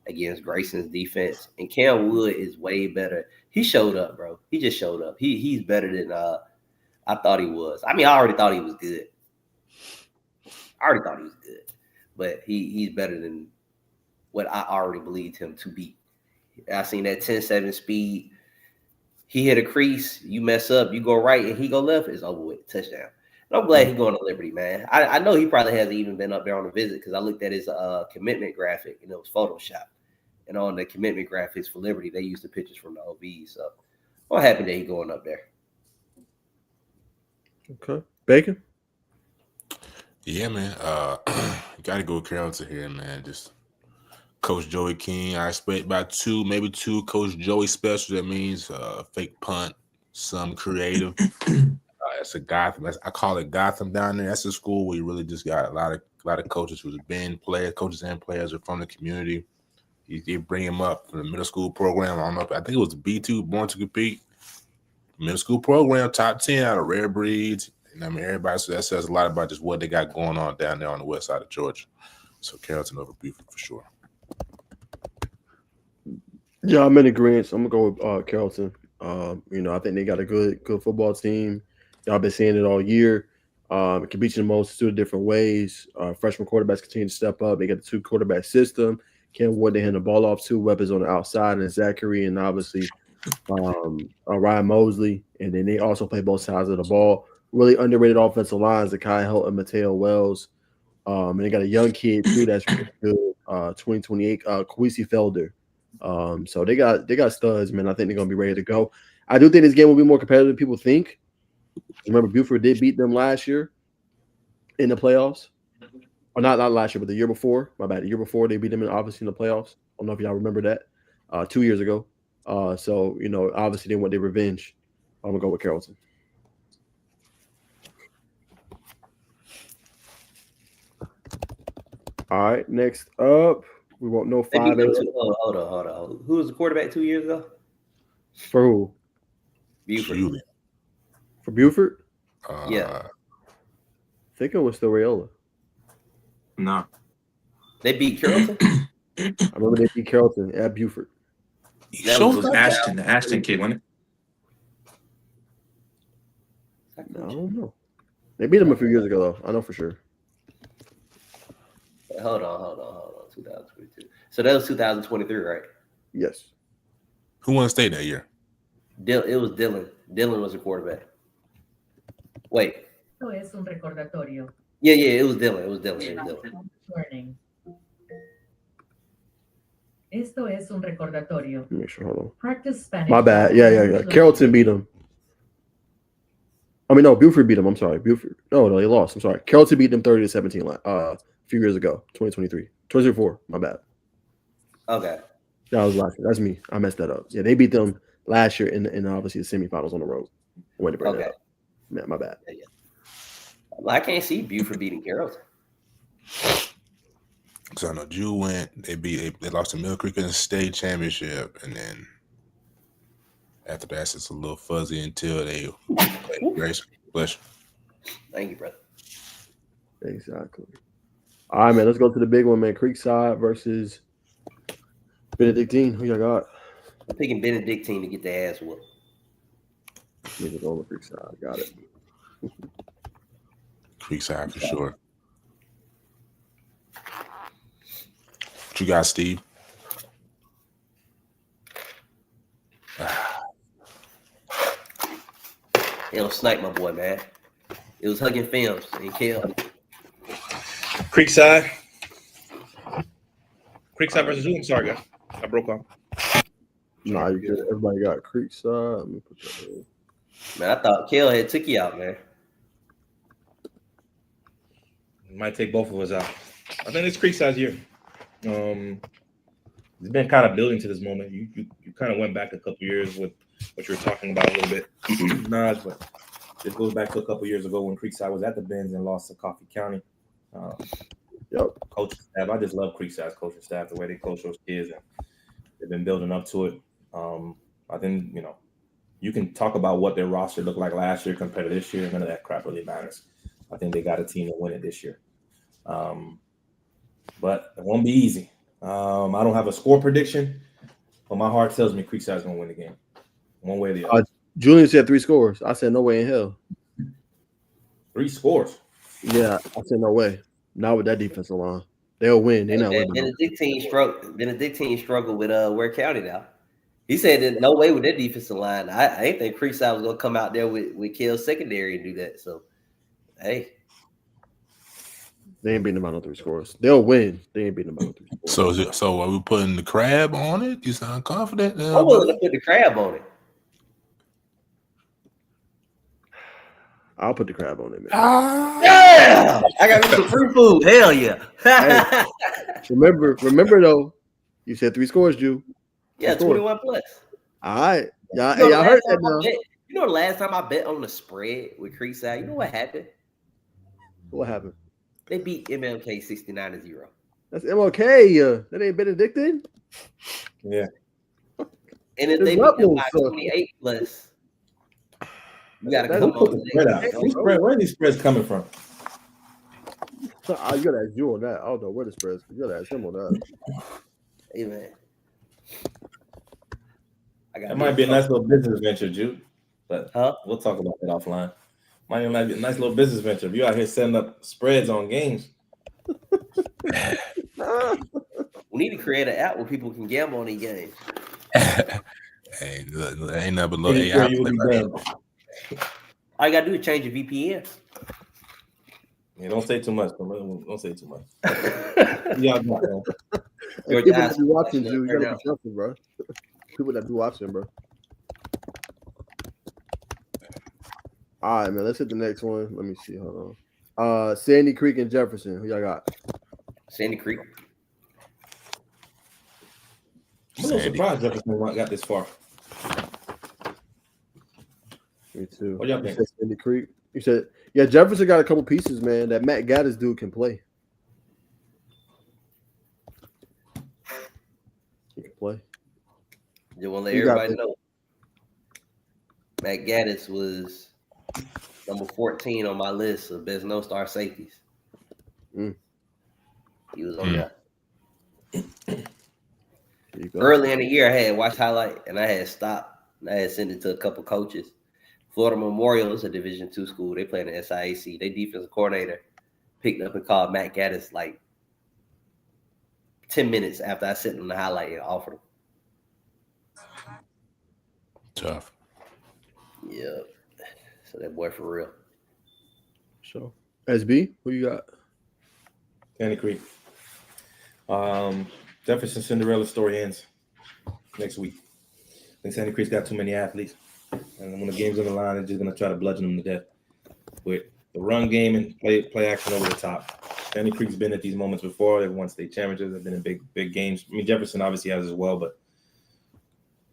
against Grayson's defense. And Cam Wood is way better. He showed up, bro. He just showed up. He's better than I thought he was. I mean, I already thought he was good. But he's better than what I already believed him to be. I seen that 10-7 speed. He hit a crease, you mess up, you go right, and he go left, it's over with. Touchdown. And I'm glad he's going to Liberty, man. I know he probably hasn't even been up there on a visit because I looked at his commitment graphic, and it was Photoshop. And on the commitment graphics for Liberty, they used the pictures from the OB. So I'm happy that he's going up there. Okay. Bacon? Yeah, man. Got to go with Carrollton here, man. Just Coach Joey King. I expect about 2, maybe 2 Coach Joey specials. That means fake punt, some creative. That's a Gotham. I call it Gotham down there. That's a school where you really just got a lot of coaches who's been players, coaches and players are from the community. You bring him up from the middle school program. I don't know. I think it was B2, Born to Compete. Middle school program, top 10 out of rare breeds. And I mean, everybody. So that says a lot about just what they got going on down there on the west side of Georgia. So Carrollton over Buford for sure. Yeah, I'm in agreement. So I'm gonna go with Carrollton. I think they got a good football team. Y'all been seeing it all year. It can beat you in a multitude of different ways. Freshman quarterbacks continue to step up. They got the 2 quarterback system. Cam Wood, they hand the ball off 2 weapons on the outside, and Zachary, and obviously Ryan Mosley. And then they also play both sides of the ball. Really underrated offensive lines, Zakai Hill and Mateo Wells. And they got a young kid too that's really good. 2028, Kwesi Felder. So they got studs, man. I think they're gonna be ready to go. I do think this game will be more competitive than people think. Remember, Buford did beat them last year in the playoffs. Or not last year, but the year before. My bad. The year before they beat them obviously in the playoffs. I don't know if y'all remember that. 2 years ago. So obviously they want their revenge. I'm gonna go with Carrollton. All right, next up, we won't know 5A. Hold on. Who was the quarterback 2 years ago? For who? Buford. For Buford? Yeah. I think it was still Rayola. No. They beat Carrollton? I remember they beat Carrollton at Buford. That was Ashton, the Ashton kid, wasn't it? I don't know. They beat him a few years ago, though. I know for sure. Hold on. 2022. So that was 2023, right? Yes. Who won state that year? It was Dylan. Dylan was the quarterback. Wait. Esto es un recordatorio. Yeah, it was Dylan. Warning. Esto es un recordatorio. Make sure. Hold on. Practice Spanish. My bad. Yeah. Carrollton beat them. I mean, no, Buford beat them. I'm sorry. Buford. No, they lost. I'm sorry. Carrollton beat them 30-17 a few years ago, 2023. 2024. My bad. Okay. That was last year. That's me. I messed that up. Yeah, they beat them last year in obviously the semifinals on the road. I wanted to bring that up. Man, my bad. Yeah. Well, I can't see Buford beating Carrollton. Because I know Jew went. They lost to Mill Creek in the state championship, and then after that, it's a little fuzzy until they played Grace. Bless you. Thank you, brother. Exactly. All right, man. Let's go to the big one, man. Creekside versus Benedictine. Who y'all got? I'm picking Benedictine to get their ass whooped. Need to go on the Creekside. Got it. Creekside for sure. What you got, Steve? They don't snipe my boy, man. It was Hugging Films and Kel. Creekside. Creekside versus who? I'm sorry, guys. I broke off. Nah, you good. Everybody got Creekside. Let me put that in. Man, I thought Kel had took you out, man. Might take both of us out. I think it's Creekside's year. It's been kind of building to this moment. You kind of went back a couple years with what you were talking about a little bit, Naj, but this goes back to a couple years ago when Creekside was at the Benz and lost to Coffee County. Yep. Coaching staff. I just love Creekside's coaching staff, the way they coach those kids, and they've been building up to it. I think, you can talk about what their roster looked like last year compared to this year. None of that crap really matters. I think they got a team to win it this year. But it won't be easy. I don't have a score prediction, but my heart tells me Creekside's going to win the game. One way or the other. Julian said 3 scores. I said no way in hell. 3 scores? Yeah, I said no way. Not with that defensive line. They'll win. They're not winning. Benedictine struggled with Ware County now. He said that no way with that defensive line. I ain't think Creekside was going to come out there with Kel's secondary and do that. So, hey. They ain't beating them out on 3 scores. They'll win. They ain't beating them out on 3 scores. So are we putting the crab on it? You sound confident now? I'm willing to put the crab on it. I'll put the crab on it, man. Yeah! I got me some free food. Hell yeah. Hey, remember though, you said 3 scores, Jew. Yeah, 21 plus. All right. Y'all heard that now. You know the last time I bet on the spread with Creekside, you know what happened? What happened? They beat MLK 69-0. That's MLK. That ain't Benedictine. Yeah. And if they beat them by 28 plus, you got to come on. Where are these spreads coming from? You gotta ask you on that. I don't know where the spreads. You gotta ask him on that. Hey man, That might be a nice little business venture, Jude. But we'll talk about that offline. Might be a nice little business venture. If you out here setting up spreads on games. We need to create an app where people can gamble on these games. Hey, look, ain't nothing but little AI. All you gotta do is change your VPN. Yeah, don't say too much. Don't say too much. Y'all got that. People that be watching, you gotta be careful, bro. People that be watching, bro. All right, man. Let's hit the next one. Let me see. Hold on. Sandy Creek and Jefferson. Who y'all got? Sandy Creek. I'm a little surprised Jefferson got this far. Me too. What y'all think? Sandy Creek. You said, yeah, Jefferson got a couple pieces, man. That Matt Gaddis dude can play. He can play. Just want to let everybody know. Matt Gaddis was number 14 on my list of best no-star safeties. He was on there. Early in the year, I had watched highlight, and I had stopped. And I had sent it to a couple coaches. Florida Memorial is a Division II school. They play in the SIAC. Their defensive coordinator picked up and called Matt Gaddis like 10 minutes after I sent him the highlight and offered him. Tough. Yeah. So that boy for real. So, SB, who you got? Sandy Creek. Jefferson Cinderella story ends next week. I think Sandy Creek's got too many athletes. And when the game's on the line, they're just going to try to bludgeon them to death with the run game and play action over the top. Sandy Creek's been at these moments before. They've won state championships. They've been in big games. I mean, Jefferson obviously has as well, but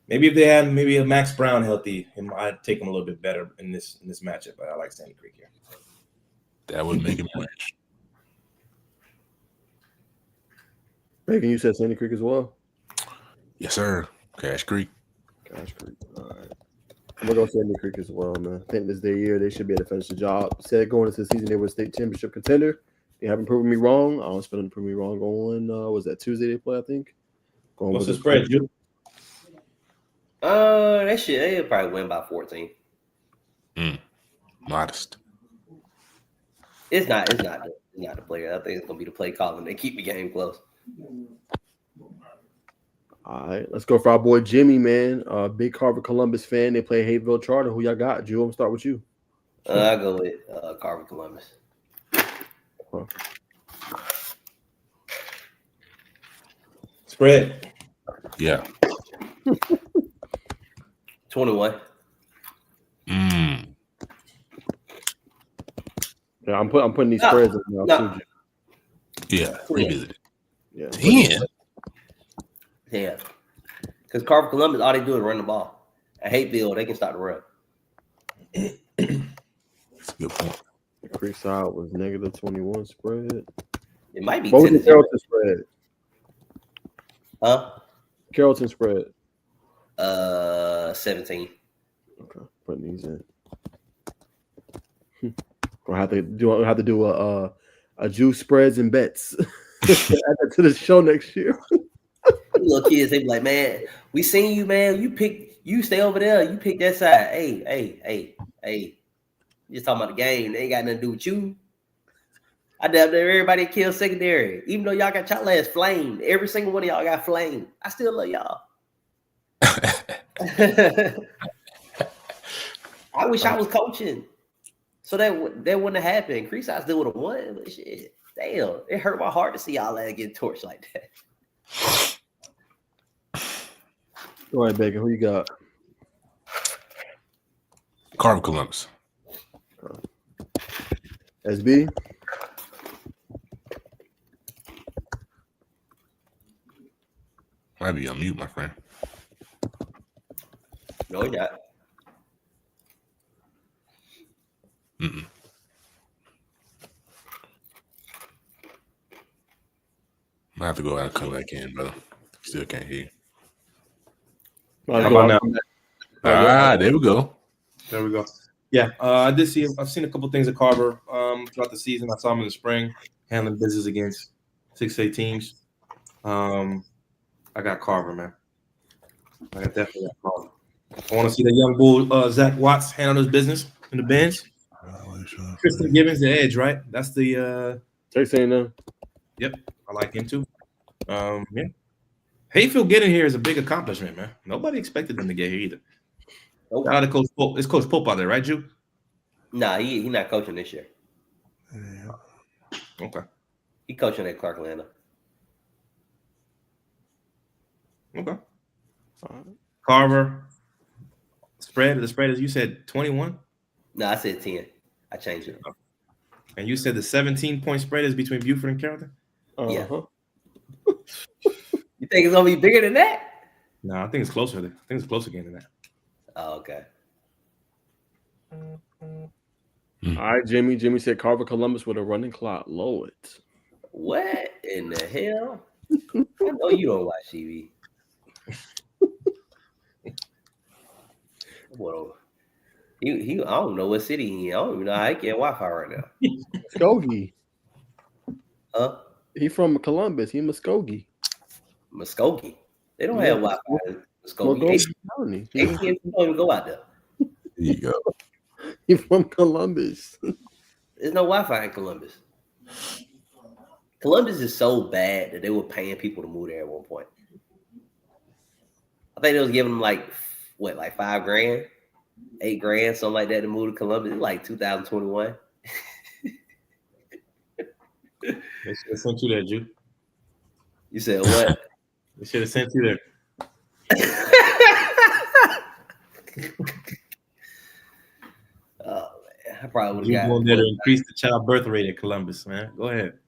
maybe if they had a Max Brown healthy, I'd take him a little bit better in this matchup. But I like Sandy Creek here. That would make him rich. Bacon, you said Sandy Creek as well? Yes, sir. Cash Creek. Cash Creek. All right. I'm going to go Sandy Creek as well, man. I think this is their year. They should be able to finish the job. Said going into the season, they were a state championship contender. They haven't proven me wrong. I don't expect them to prove me wrong going, was that Tuesday they play, I think? Going What's the with spread, Drew? They'll probably win by 14. Modest. It's not the player. I think it's gonna be the play calling. They keep the game close. All right, let's go for our boy Jimmy, man. Big Carver Columbus fan. They play Hayesville Charter. Who y'all got? Drew, I'm gonna start with you. I go with Carver Columbus. Huh. Spread. Yeah. 21. Yeah, I'm putting these spreads in now too. Yeah, revisit it. Yeah. 10. Yeah. Because Carver Columbus, all they do is run the ball. At Hateville, they can start the run. That's a good point. Creekside was negative 21 spread. It might be What was 10 the Carrollton spread? Huh? Carrollton spread. 17. Okay, putting these in. Gonna have to do a juice spreads and bets. Add that to the show next year. Little kids, they be like, man, we seen you, man. You stay over there. You pick that side. Hey. You just talking about the game. They ain't got nothing to do with you. I damn near everybody killed secondary. Even though y'all got y'all ass flamed. Every single one of y'all got flamed. I still love y'all. I wish I was coaching. So that wouldn't have happened. Creekside still would have won. But shit, damn. It hurt my heart to see y'all ass get torched like that. All right, Bacon, who you got? Carver Columbus. SB? Might be on mute, my friend. No, you're not. Might have to go out and come back in, brother. Still can't hear you. How about now? There we go. There we go. Yeah, I've seen a couple things at Carver throughout the season. I saw him in the spring handling business against 6A teams. I got Carver, man. I definitely got Carver. I want to see the young bull Zach Watts handle his business in the bench. Tristan Gibbons, the edge, right? That's the saying now. Yep, I like him too. Yeah. Hayfield getting here is a big accomplishment, man. Nobody expected them to get here either. Nope. Shout out to Coach Pope. It's Coach Pope out there, right, Ju? Nah, he not coaching this year. Okay. He coaching at Clark Atlanta. Okay. Carver. The spread is, you said 21? No, I said 10. I changed it. And you said the 17-point spread is between Buford and Carrollton? Yeah. You think it's gonna be bigger than that? No, I think it's closer. I think it's a closer game than that. Oh, okay. All right, Jimmy. Jimmy said Carver Columbus with a running clock. Low it. What in the hell? I know you don't watch TV. Well, I don't know what city he in. I don't even know how I get Wi-Fi right now. Muskogee. Huh? He from Columbus. He Muskogee. Muskogee. They don't have Wi-Fi in Muskogee. AT&T don't even go out there. There you go. He from Columbus. There's no Wi-Fi in Columbus. Columbus is so bad that they were paying people to move there at one point. I think they was giving them like $5 grand, $8 grand, something like that to move to Columbus. It's like 2021. They should have sent you there, Ju. You said what? They should have sent you there. Oh man, I probably would You have going there to increase the child birth rate in Columbus, man. Go ahead.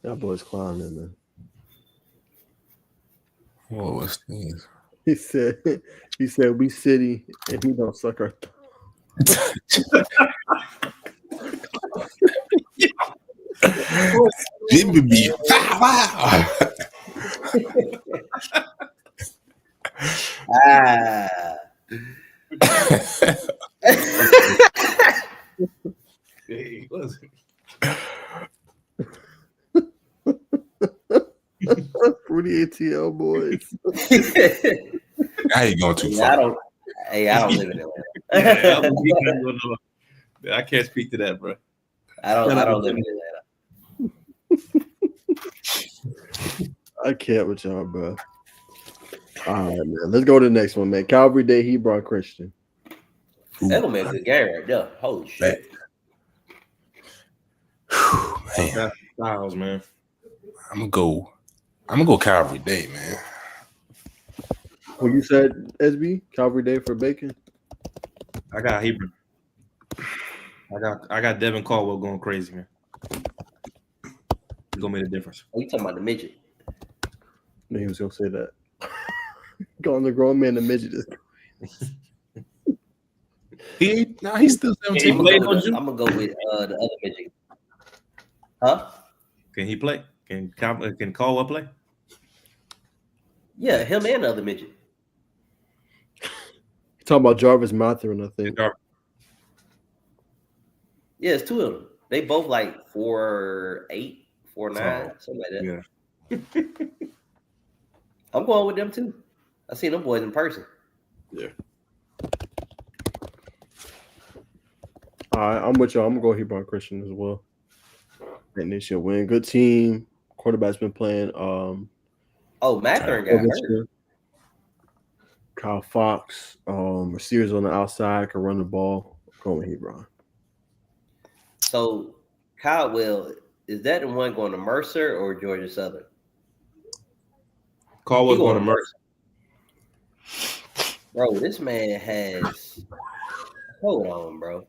That boy's clowning, man. Whoa, what's these? He said we city and he don't suck our Jimmy B. Wow. Ah. Hey, was it? Fruity ATL boys. Now you going too Yeah, far. I don't live in Atlanta. Yeah, I can't speak to that, bro. I don't live in Atlanta. I can't with y'all, bro. All right, man. Let's go to the next one, man. Calvary Day, Hebron Christian. That gonna be a good game right there. Holy shit. Man, Styles, man. I'm gonna go Calvary Day, man. What you said, SB? Calvary Day for Bacon? I got Hebron. I got Devin Caldwell going crazy, man. He's gonna make a difference. Oh, you talking about the midget? No, he was gonna say that. Calling the grown man a midget. He's still 17. I'm gonna go with the other midget. Huh? Can he play? Can Caldwell play? Yeah, him and the other midget. Talking about Jarvis Matherin, I think. Yeah, it's two of them. They both like 4'8", 4'9", something like that. Yeah. I'm going with them too. I seen them boys in person. Yeah. All right, I'm with y'all. I'm gonna go Hebron Christian as well. And they should win. Good team. Quarterback's been playing. Matherin got hurt. Kyle Fox. Receivers on the outside can run the ball. Going with Hebron. So Caldwell, is that the one going to Mercer or Georgia Southern? Caldwell's going to Mercer. Bro, this man has. Hold on, bro.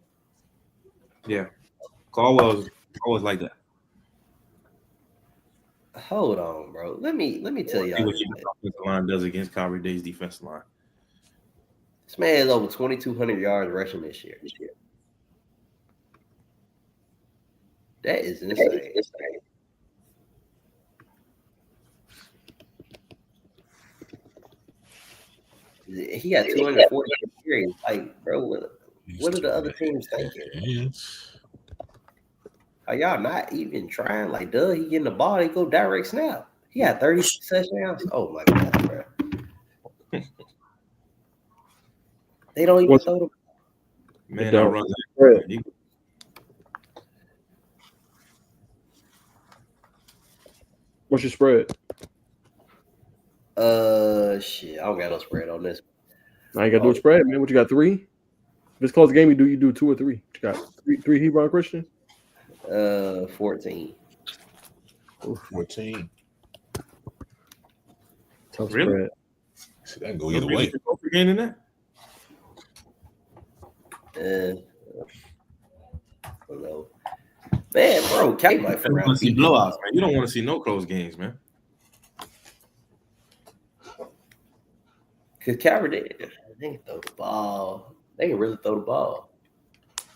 Yeah, Caldwell's like that. Hold on, bro. Let me tell y'all. See what your offensive line does against Calvary Day's defensive line. This man has over 2,200 yards rushing this year. That is insane. He got 240 carries. Like, bro, what are the other teams thinking? Are y'all not even trying? Like, he getting the ball, he go direct snap. He got 30 touchdowns. Oh my god, bro. They don't even throw the man. I run that. What's your spread? Shit. I don't got no spread on this. I ain't got to do a spread, man. What you got? 3? If it's close game, you do 2 or 3. What you got? Three Hebron Christian? 14. 14. Tough Really? spread. See, that can go either way. Game in that? I don't know. Man, bro, Calvary might You want to see blowouts, man. You don't want to see no close games, man. Because Calvary, they can throw the ball. They can really throw the ball.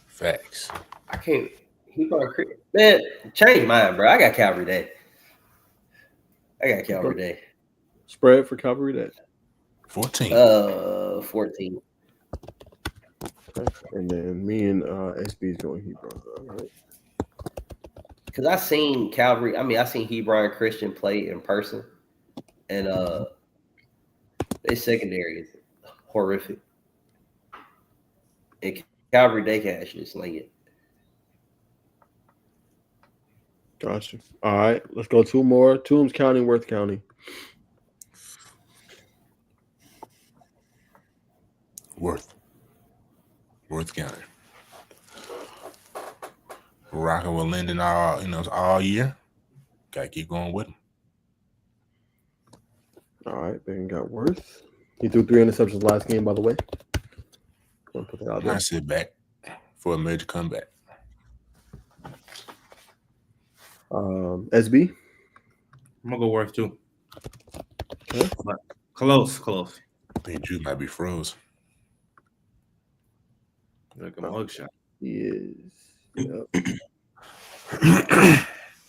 Facts. I can't. Man, change mine, bro. I got Calvary Day. Spread for Calvary Day. 14. 14. Okay. And then me and SB is going Hebron. All right. Because I seen Hebron Christian play in person, and their secondary is horrific. And Calvary Day can actually sling it. Gotcha. All right, let's go 2 more. Toombs County, Worth County. Worth County. Rocking with Linden all year. Gotta keep going with him. All right, then got Worth. He threw 3 interceptions last game, by the way. Put that out there. I sit back for a major comeback. SB. I'm gonna go Worth too. Okay. But close. I think Drew might be froze. Like a mugshot. He is. Yep.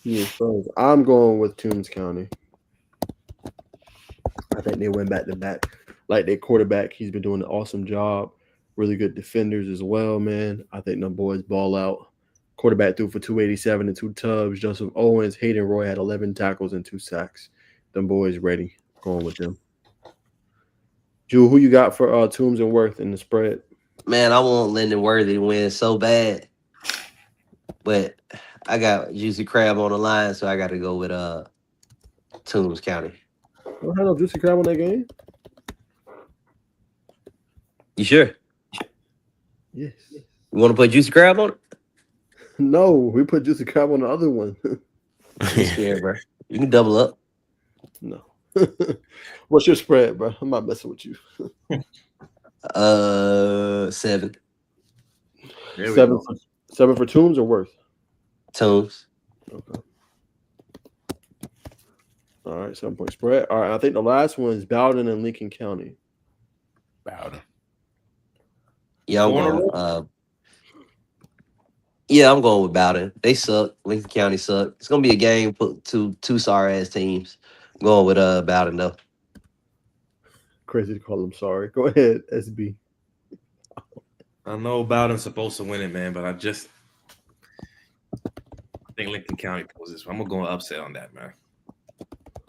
Yes, so I'm going with Toombs County. I think they went back to back. Like their quarterback, he's been doing an awesome job. Really good defenders as well, man. I think them boys ball out. Quarterback threw for 287 and two tubs. Joseph Owens, Hayden Roy had 11 tackles and 2 sacks. Them boys ready. Going with them. Jewel, who you got for Toombs and Worth in the spread? Man, I want Lyndon Worthy to win so bad, but I got Juicy Crab on the line, so I got to go with Toombs County. Don't have no Juicy Crab on that game? You sure? Yes. You want to put Juicy Crab on it? No, we put Juicy Crab on the other one. I'm scared, bro. You can double up. No. What's your spread, bro? I'm not messing with you. 7. There we Seven go. for, 7 for Toombs or Worth? Toombs. Okay. All right, 7-point spread. All right, I think the last one is Bowden and Lincoln County. Bowden. Yeah, I'm going. Yeah, I'm going with Bowden. They suck. Lincoln County suck. It's gonna be a game put two sorry ass teams. I'm going with Bowden though. Crazy to call them sorry. Go ahead, SB. I know Bowden's supposed to win it, man, but I think Lincoln County pulls this. I'm gonna go upset on that, man.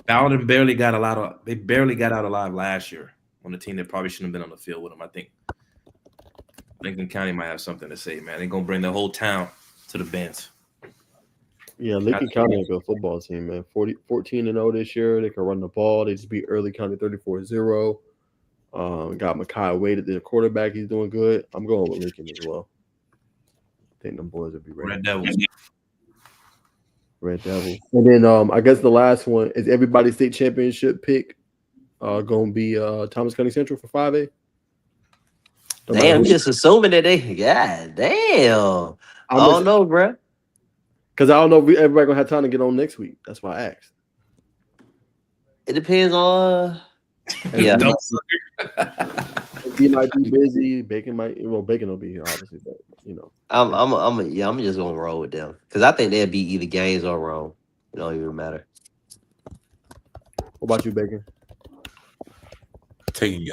Bowden barely got out alive last year on the team that probably shouldn't have been on the field with them. I think Lincoln County might have something to say, man. They're gonna bring the whole town to the bench. Yeah, Lincoln County is a good football team, man. 14-0 this year. They can run the ball. They just beat Early County 34-0. Got Mekhi Wade at the quarterback. He's doing good. I'm going with Lincoln as well. I think them boys will be ready. Red Devils. Red Devils. And then I guess the last one is everybody's state championship pick. Gonna be Thomas County Central for 5A. Damn, we just assuming that they. God damn. I don't know, bro. Because I don't know if everybody gonna have time to get on next week. That's why I asked. It depends on. Yeah. He might be busy. Bacon will be here, obviously, but you know. I'm just gonna roll with them because I think they'll be either games or wrong. It don't even matter. What about you, Bacon? Taking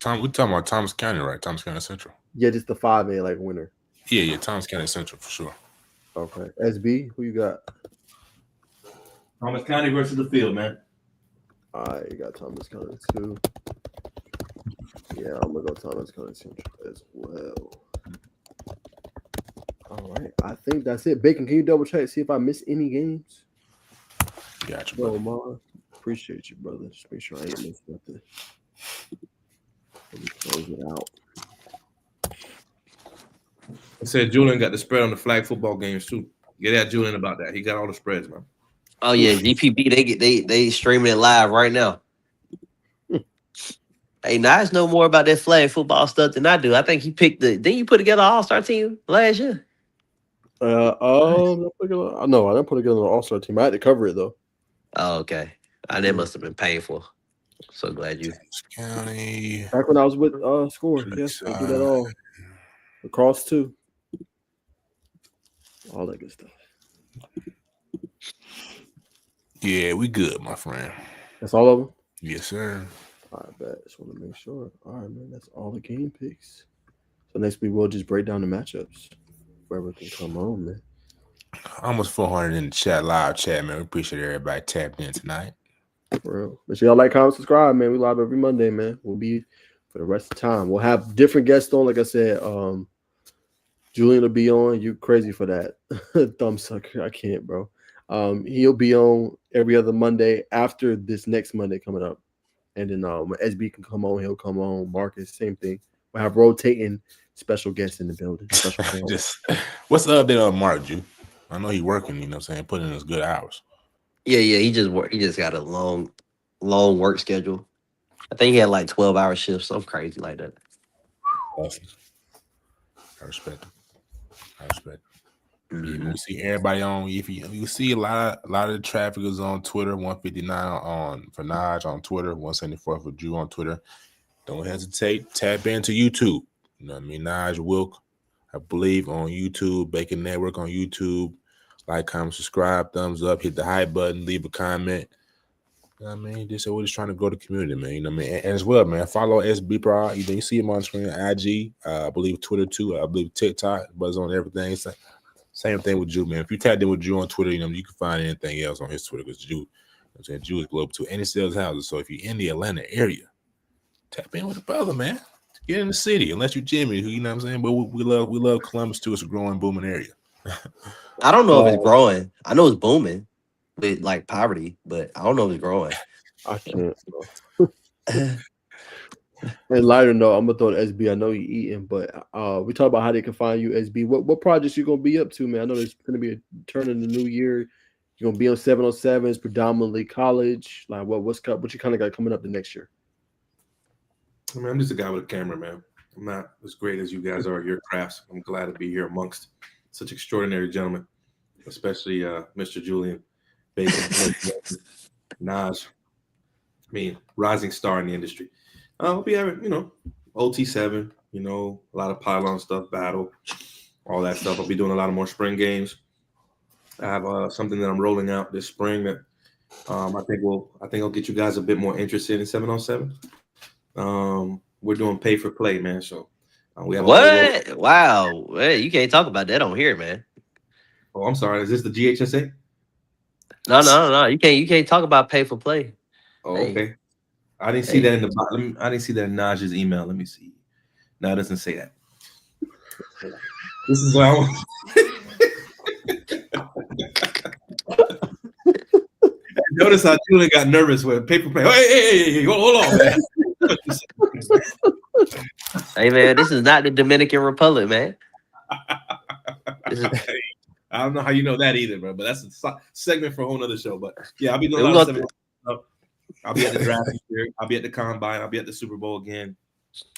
Tom, we're talking about Thomas County, right? Thomas County Central. Yeah, just the 5A like winner. Yeah, Thomas County Central for sure. Okay. SB, who you got? Thomas County versus the field, man. All right, you got Thomas County too. Yeah, I'm gonna go Thomas County Central as well. All right, I think that's it. Bacon, can you double check see if I missed any games? Gotcha, brother. Man. Appreciate you, brother. Just make sure I ain't missed nothing. Let me close it out. I said Julian got the spread on the flag football games too. Get at Julian about that. He got all the spreads, man. Oh yeah, GPB they streaming it live right now. Hey, Nice know more about that flag football stuff than I do. I think he picked didn't you put together an all-star team last year? No, I didn't put together an all-star team. I had to cover it though. Oh, okay. That must have been painful. So glad you. County. Back when I was with Score, yes, I do that all. Across too. All that good stuff. Yeah, we good, my friend. That's all of them? Yes, sir. I bet. Just want to make sure. All right, man. That's all the game picks. So next week we'll just break down the matchups. Whoever can come on, man. Almost 400 in the chat, live chat, man. We appreciate everybody tapped in tonight. For real. Make sure y'all like, comment, subscribe, man. We live every Monday, man. We'll be for the rest of the time. We'll have different guests on. Like I said, Julian will be on. You crazy for that. Thumb sucker. I can't, bro. He'll be on every other Monday after this next Monday coming up. And then when SB can come on, he'll come on. Marcus, same thing. We'll have rotating special guests in the building. What's the update on Mark, Ju? I know he's working, you know what I'm saying, putting in his good hours. Yeah, he just got a long work schedule. I think he had like 12-hour shifts, something crazy like that. Awesome. I respect him. Mm-hmm. Yeah, we see everybody on. If you see a lot of the traffic is on Twitter. 159 for Naj on Twitter. 174 for Drew on Twitter. Don't hesitate. Tap into YouTube. You know what I mean? Naj Wilk, I believe, on YouTube. Bacon Network on YouTube. Like, comment, subscribe, thumbs up, hit the hype button, leave a comment. You know what I mean? We're just trying to grow the community, man. You know what I mean? And as well, man, follow SB Pro. You see him on screen, IG, I believe Twitter too. I believe TikTok, but it's on everything. It's same thing with Jew, man. If you tagged in with Jew on Twitter, you can find anything else on his Twitter because Jew, I'm saying Jew is global too, and he sells houses. So if you're in the Atlanta area, tap in with the brother, man. Get in the city, unless you're Jimmy, who you know what I'm saying. But we love Columbus too. It's a growing, booming area. I don't know if it's growing. I know it's booming with like poverty, but I don't know if it's growing. I can't. And lighter note, I'm gonna throw the SB. I know you eating, but we talk about how they can find you, SB. What projects you gonna be up to, man? I know there's gonna be a turn in the new year. You're gonna be on 707s, predominantly college. Like what you kind of got coming up the next year? I mean, I'm just a guy with a camera, man. I'm not as great as you guys are at your crafts. I'm glad to be here amongst such extraordinary gentlemen, especially Mr. Julian Bacon, Naj. I mean, rising star in the industry. I'll be having, OT7, a lot of pylon stuff, battle, all that stuff. I'll be doing a lot of more spring games. I have something that I'm rolling out this spring that I think I'll get you guys a bit more interested in 707. We're doing pay for play, man. So we have what? Wow, hey, you can't talk about that on here, man. Oh, I'm sorry. Is this the GHSA? No. You can't talk about pay for play. Oh, okay. I didn't see that in the bottom. I didn't see that in Naj's email. Let me see. No, it doesn't say that. This is what I want. Notice how Julian got nervous with paper play. Hey, hold on, man. Hey, man, this is not the Dominican Republic, man. I don't know how you know that either, bro. But that's a segment for a whole other show. But yeah, I'll be doing a lot of stuff. I'll be at the draft this year. I'll be at the combine. I'll be at the Super Bowl again.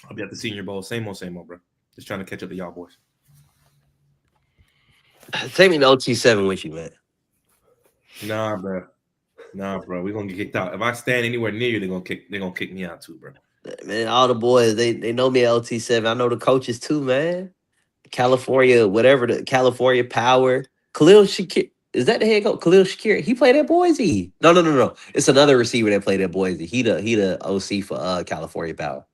I'll be at the Senior Bowl. Same old, bro. Just trying to catch up to y'all boys. Take me to OT7 with you, man. Nah, bro. We're gonna get kicked out. If I stand anywhere near you, they're gonna kick me out too, bro. Man, all the boys, they know me at OT7. I know the coaches too, man. California, whatever, the California Power. Khalil Shakir. Is that the head coach? Khalil Shakir. He played at Boise. No. It's another receiver that played at Boise. He the OC for California Power.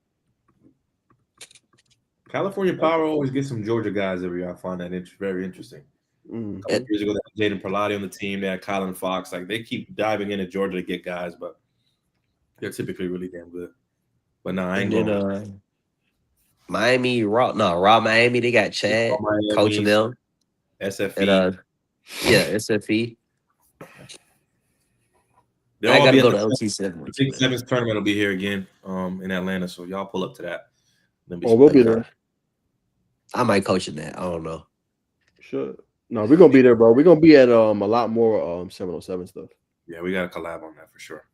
California Power always gets some Georgia guys every year. I find that very interesting. A couple years ago, they had Jaden Perlotti on the team. They had Colin Fox. Like, they keep diving into Georgia to get guys, but they're typically really damn good. But no, I ain't going. Miami, Raw Miami. They got Chad coaching them. SFE. SFE. I gotta go to OT7. The Big Sevens tournament will be here again in Atlanta, so y'all pull up to that. We'll be there. I might coach in that. I don't know. Sure. No, we're gonna be there, bro. We're gonna be at a lot more 707 stuff. Yeah, we got to collab on that for sure.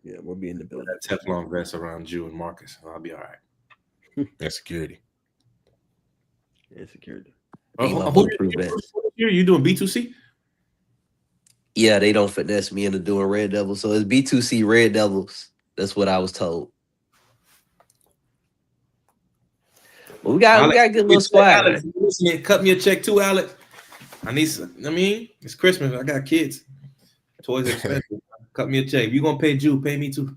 Yeah, we'll be in the building. That Teflon vest around Jew and Marcus. I'll be all right. And security. Yeah, security. You doing B2C? Yeah, they don't finesse me into doing Red Devils. So it's B2C Red Devils. That's what I was told. Well, we got a good little squad. Alex, cut me a check too, Alex. It's Christmas. I got kids. Toys are expensive. Cut me a check. If you're gonna pay Jew, pay me too.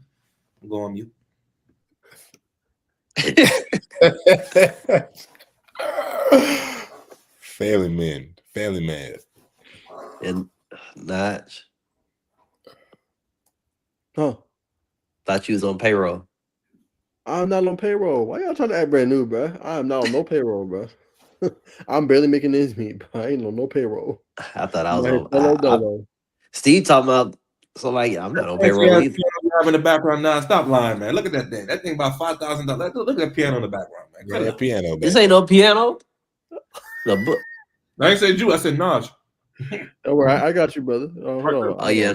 I'm going on you. Family man. And Notch. Huh. Thought you was on payroll. I'm not on payroll. Why y'all trying to act brand new, bro? I am not on no payroll, bro. I'm barely making ends meet, but I ain't on no payroll. I thought I was on. Steve talking about, so like, I'm not on payroll either. In the background now, stop lying, man. Look at that thing. That thing about $5,000. Look at that piano in the background, man. Yeah, that piano. This ain't no piano. No book. I ain't say Jew. I said Naj. Don't worry, I got you, brother. Hold on. Oh yeah.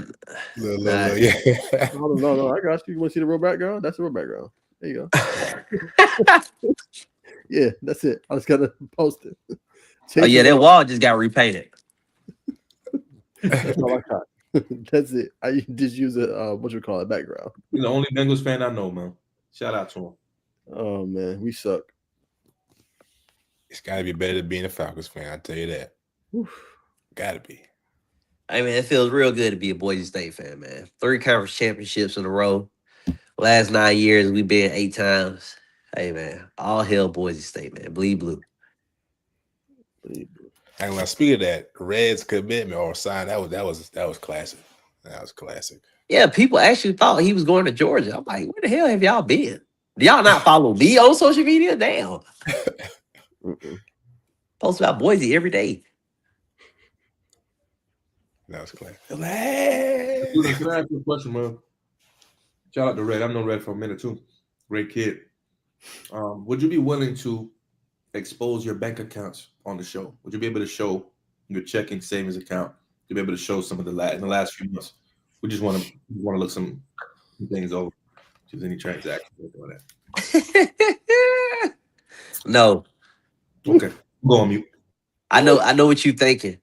Yeah. No, I got you. You want to see the real background? That's the real background. There you go. Yeah, that's it. I just gotta post it. That wall just got repainted. That's all I got. That's it. I just use a background. You're the only Bengals fan I know, man. Shout out to him. Oh man, we suck. It's gotta be better than being a Falcons fan. I tell you that. Gotta be. Hey man, it feels real good to be a Boise State fan, man. 3 conference championships in a row. Last 9 years, we've been 8 times. Hey man, all hail Boise State, man. Bleed blue. And when I speak of that, Red's commitment or sign, that was classic. That was classic. Yeah, people actually thought he was going to Georgia. I'm like, where the hell have y'all been? Do y'all not follow me on social media? Damn. Post about Boise every day. That was classic. Can I ask you a question, man? Shout out to Red. I've known Red for a minute too. Great kid. Would you be willing to expose your bank accounts on the show? Would you be able to show your checking savings account? To be able to show some of in the last few months? We just want to look some things over. If there's any transactions or that. No. Okay. Go on mute. I know what you're thinking.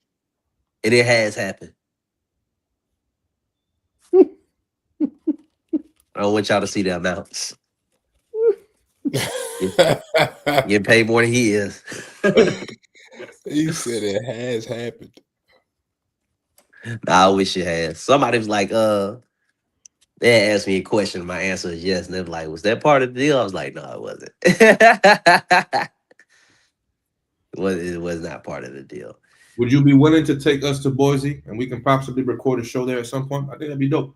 And it has happened. I don't want y'all to see the amounts. Getting paid more than he is. He said it has happened. Nah, I wish it had. Somebody was like, they asked me a question. My answer is yes. And they were like, was that part of the deal? I was like, no, it wasn't. It was not part of the deal. Would you be willing to take us to Boise and we can possibly record a show there at some point? I think that'd be dope.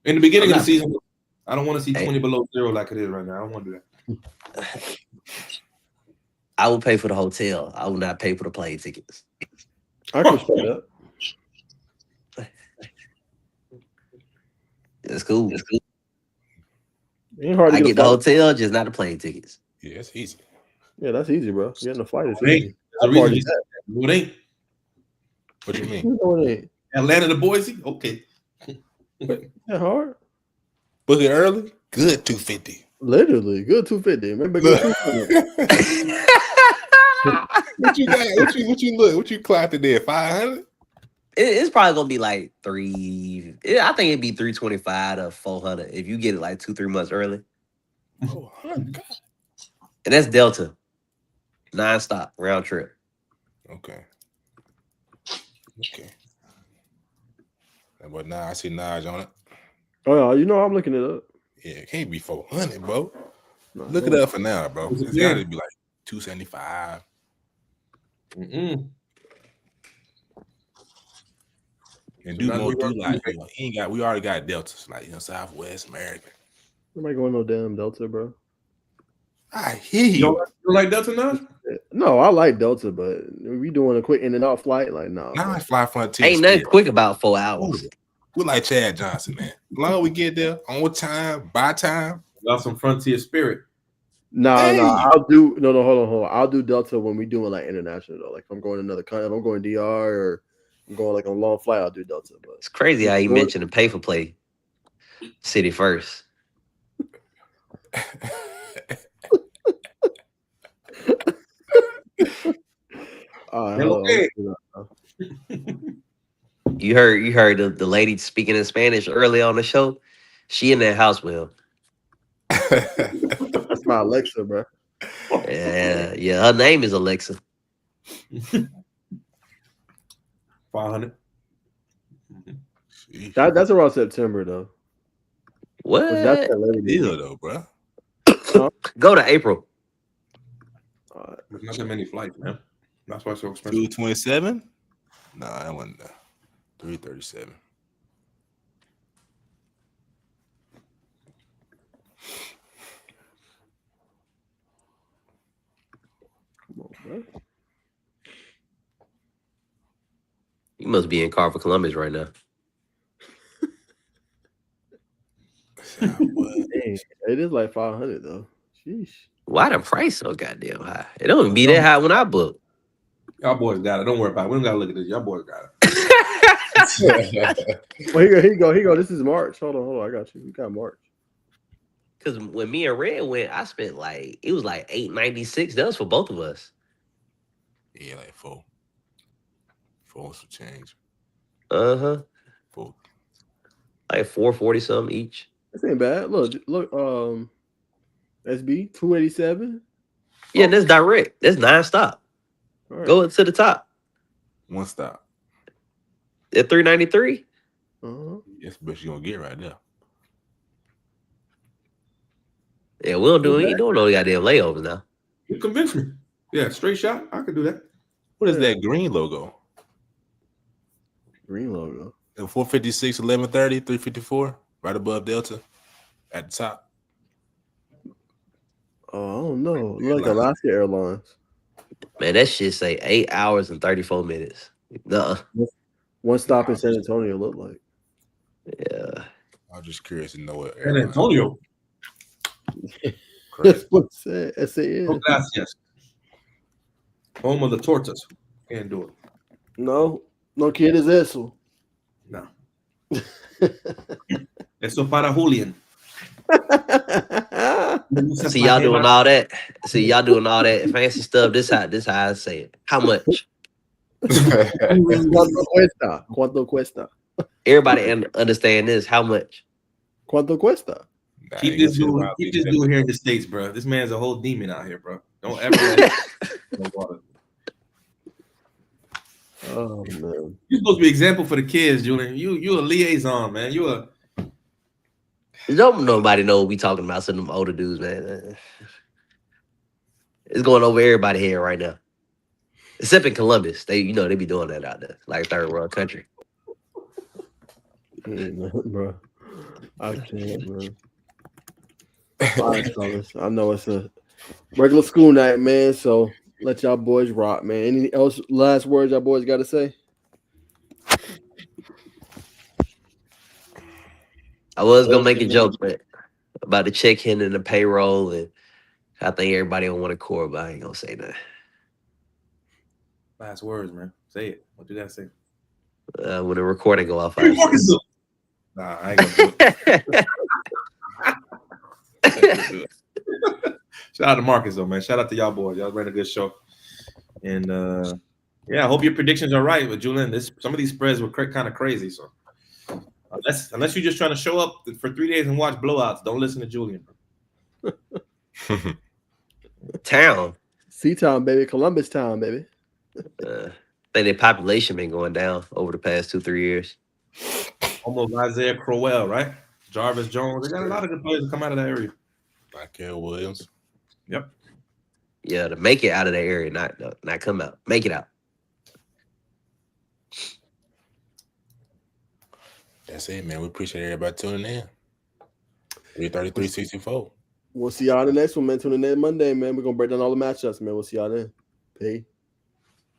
In the beginning of the season, I don't want to see 20 below zero like it is right now. I don't want to do that. I will pay for the hotel. I will not pay for the plane tickets. I can straight up. It's cool. Ain't hard to I get the hotel, just not the plane tickets. Yeah, it's easy. Yeah, that's easy, bro. Getting a flight is Hey, easy. there's a reason it ain't. What do you mean? No, it ain't. Atlanta to Boise? Okay. That hard? Book it early? Good 250. Literally, good 250. Remember, good 250. What you clocked it there? 500? It's probably gonna be like I think it'd be 325 to 400 if you get it like 2-3 months early. Oh, God. And that's Delta, non-stop round trip. Okay. But now I see Naj on it. Oh, yeah, you know I'm looking it up. Yeah, it can't be 400, bro. No, Look it up for now, bro. It's got to be like 275. And do more like we already got Deltas, like Southwest American. Nobody going no damn Delta, bro. I hear you. You don't like Delta now? No, I like Delta, but we doing a quick in and out flight, like Now I fly Frontier. Ain't nothing quick about 4 hours. We're like Chad Johnson, man. As long as we get there on time, by time. Got some Frontier spirit. No, I'll do hold on. I'll do Delta when we doing like international though. Like if I'm going to another country, if I'm going DR or I'm going like on a long flight, I'll do Delta. But it's crazy how you mentioned the pay for play city first. You heard the lady speaking in Spanish early on the show. She in that house with him. That's my Alexa, bro. Yeah. Her name is Alexa. 500. That's around September though. What? That's that lady deal though, bro. Go to April. There's not that many flights, man. That's why it's so expensive. 227? No, that wasn't 337. Come on, bro. You must be in Carver, Columbus right now. Dang, it is like 500 though. Sheesh. Why the price so goddamn high? It don't even be that high when I book. Y'all boys got it. Don't worry about it. We don't gotta look at this. Y'all boys got it. Well, here you go. This is March. Hold on. I got you. You got March. Because when me and Red went, I spent it was like $896. That was for both of us. Yeah, like 4 some change. 4. Like $440 something each. This ain't bad. Look, SB 287. Yeah, that's direct. That's non-stop. Right. Go to the top. One stop. At 393. That's the best you're gonna get right there. Yeah, we ain't doing no goddamn layovers now. You convinced me. Yeah, straight shot. I could do that. What is that green logo? Green logo. 456, 1130, 354, right above Delta at the top. Oh, I don't know. Look, Alaska Airlines. Man, that shit say 8 hours and 34 minutes. Nuh-uh. One stop in San Antonio look like. Yeah. I'm just curious to know what San Antonio. That's what it said. SAS. No gracias. Home of the tortas. Can't do it. No quieres eso. No. Eso para Julian. See y'all doing all that. See y'all doing all that fancy stuff. This how I say it. How much? ¿Cuánto cuesta? Everybody understand this. How much? ¿Cuánto cuesta? Keep this dude here in the States, bro. This man's a whole demon out here, bro. Don't ever let him water. Oh man. You're supposed to be an example for the kids, Julian. You a liaison, man. Nobody know what we talking about. Some of them older dudes, man. It's going over everybody's head right now. Except in Columbus. They be doing that out there. Like third world country. Bro. I can't, man. All right, fellas. I know it's a regular school night, man. So let y'all boys rock, man. Any else last words y'all boys got to say? I was gonna make a joke, but about the check-in and the payroll, and I think everybody will want to core, but I ain't gonna say that. Last words, man. Say it. What do you gotta say? When the recording go off, Nah, I ain't gonna do it. Shout out to Marcus, though, man. Shout out to y'all boys. Y'all ran a good show. And yeah, I hope your predictions are right with Julian. Some of these spreads were kind of crazy. So unless you're just trying to show up for 3 days and watch blowouts, don't listen to Julian. Town. C-Town, baby. Columbus Town, baby. I think their population been going down over the past 2-3 years. Almost Isaiah Crowell, right? Jarvis Jones. They got a lot of good players that come out of that area. Michael Williams. Yep. Yeah, to make it out of that area, not come out. Make it out. That's it, man. We appreciate everybody tuning in. 333-64. We'll see y'all in the next one, man. Tune in next Monday, man. We're gonna break down all the matchups, man. We'll see y'all then. Peace.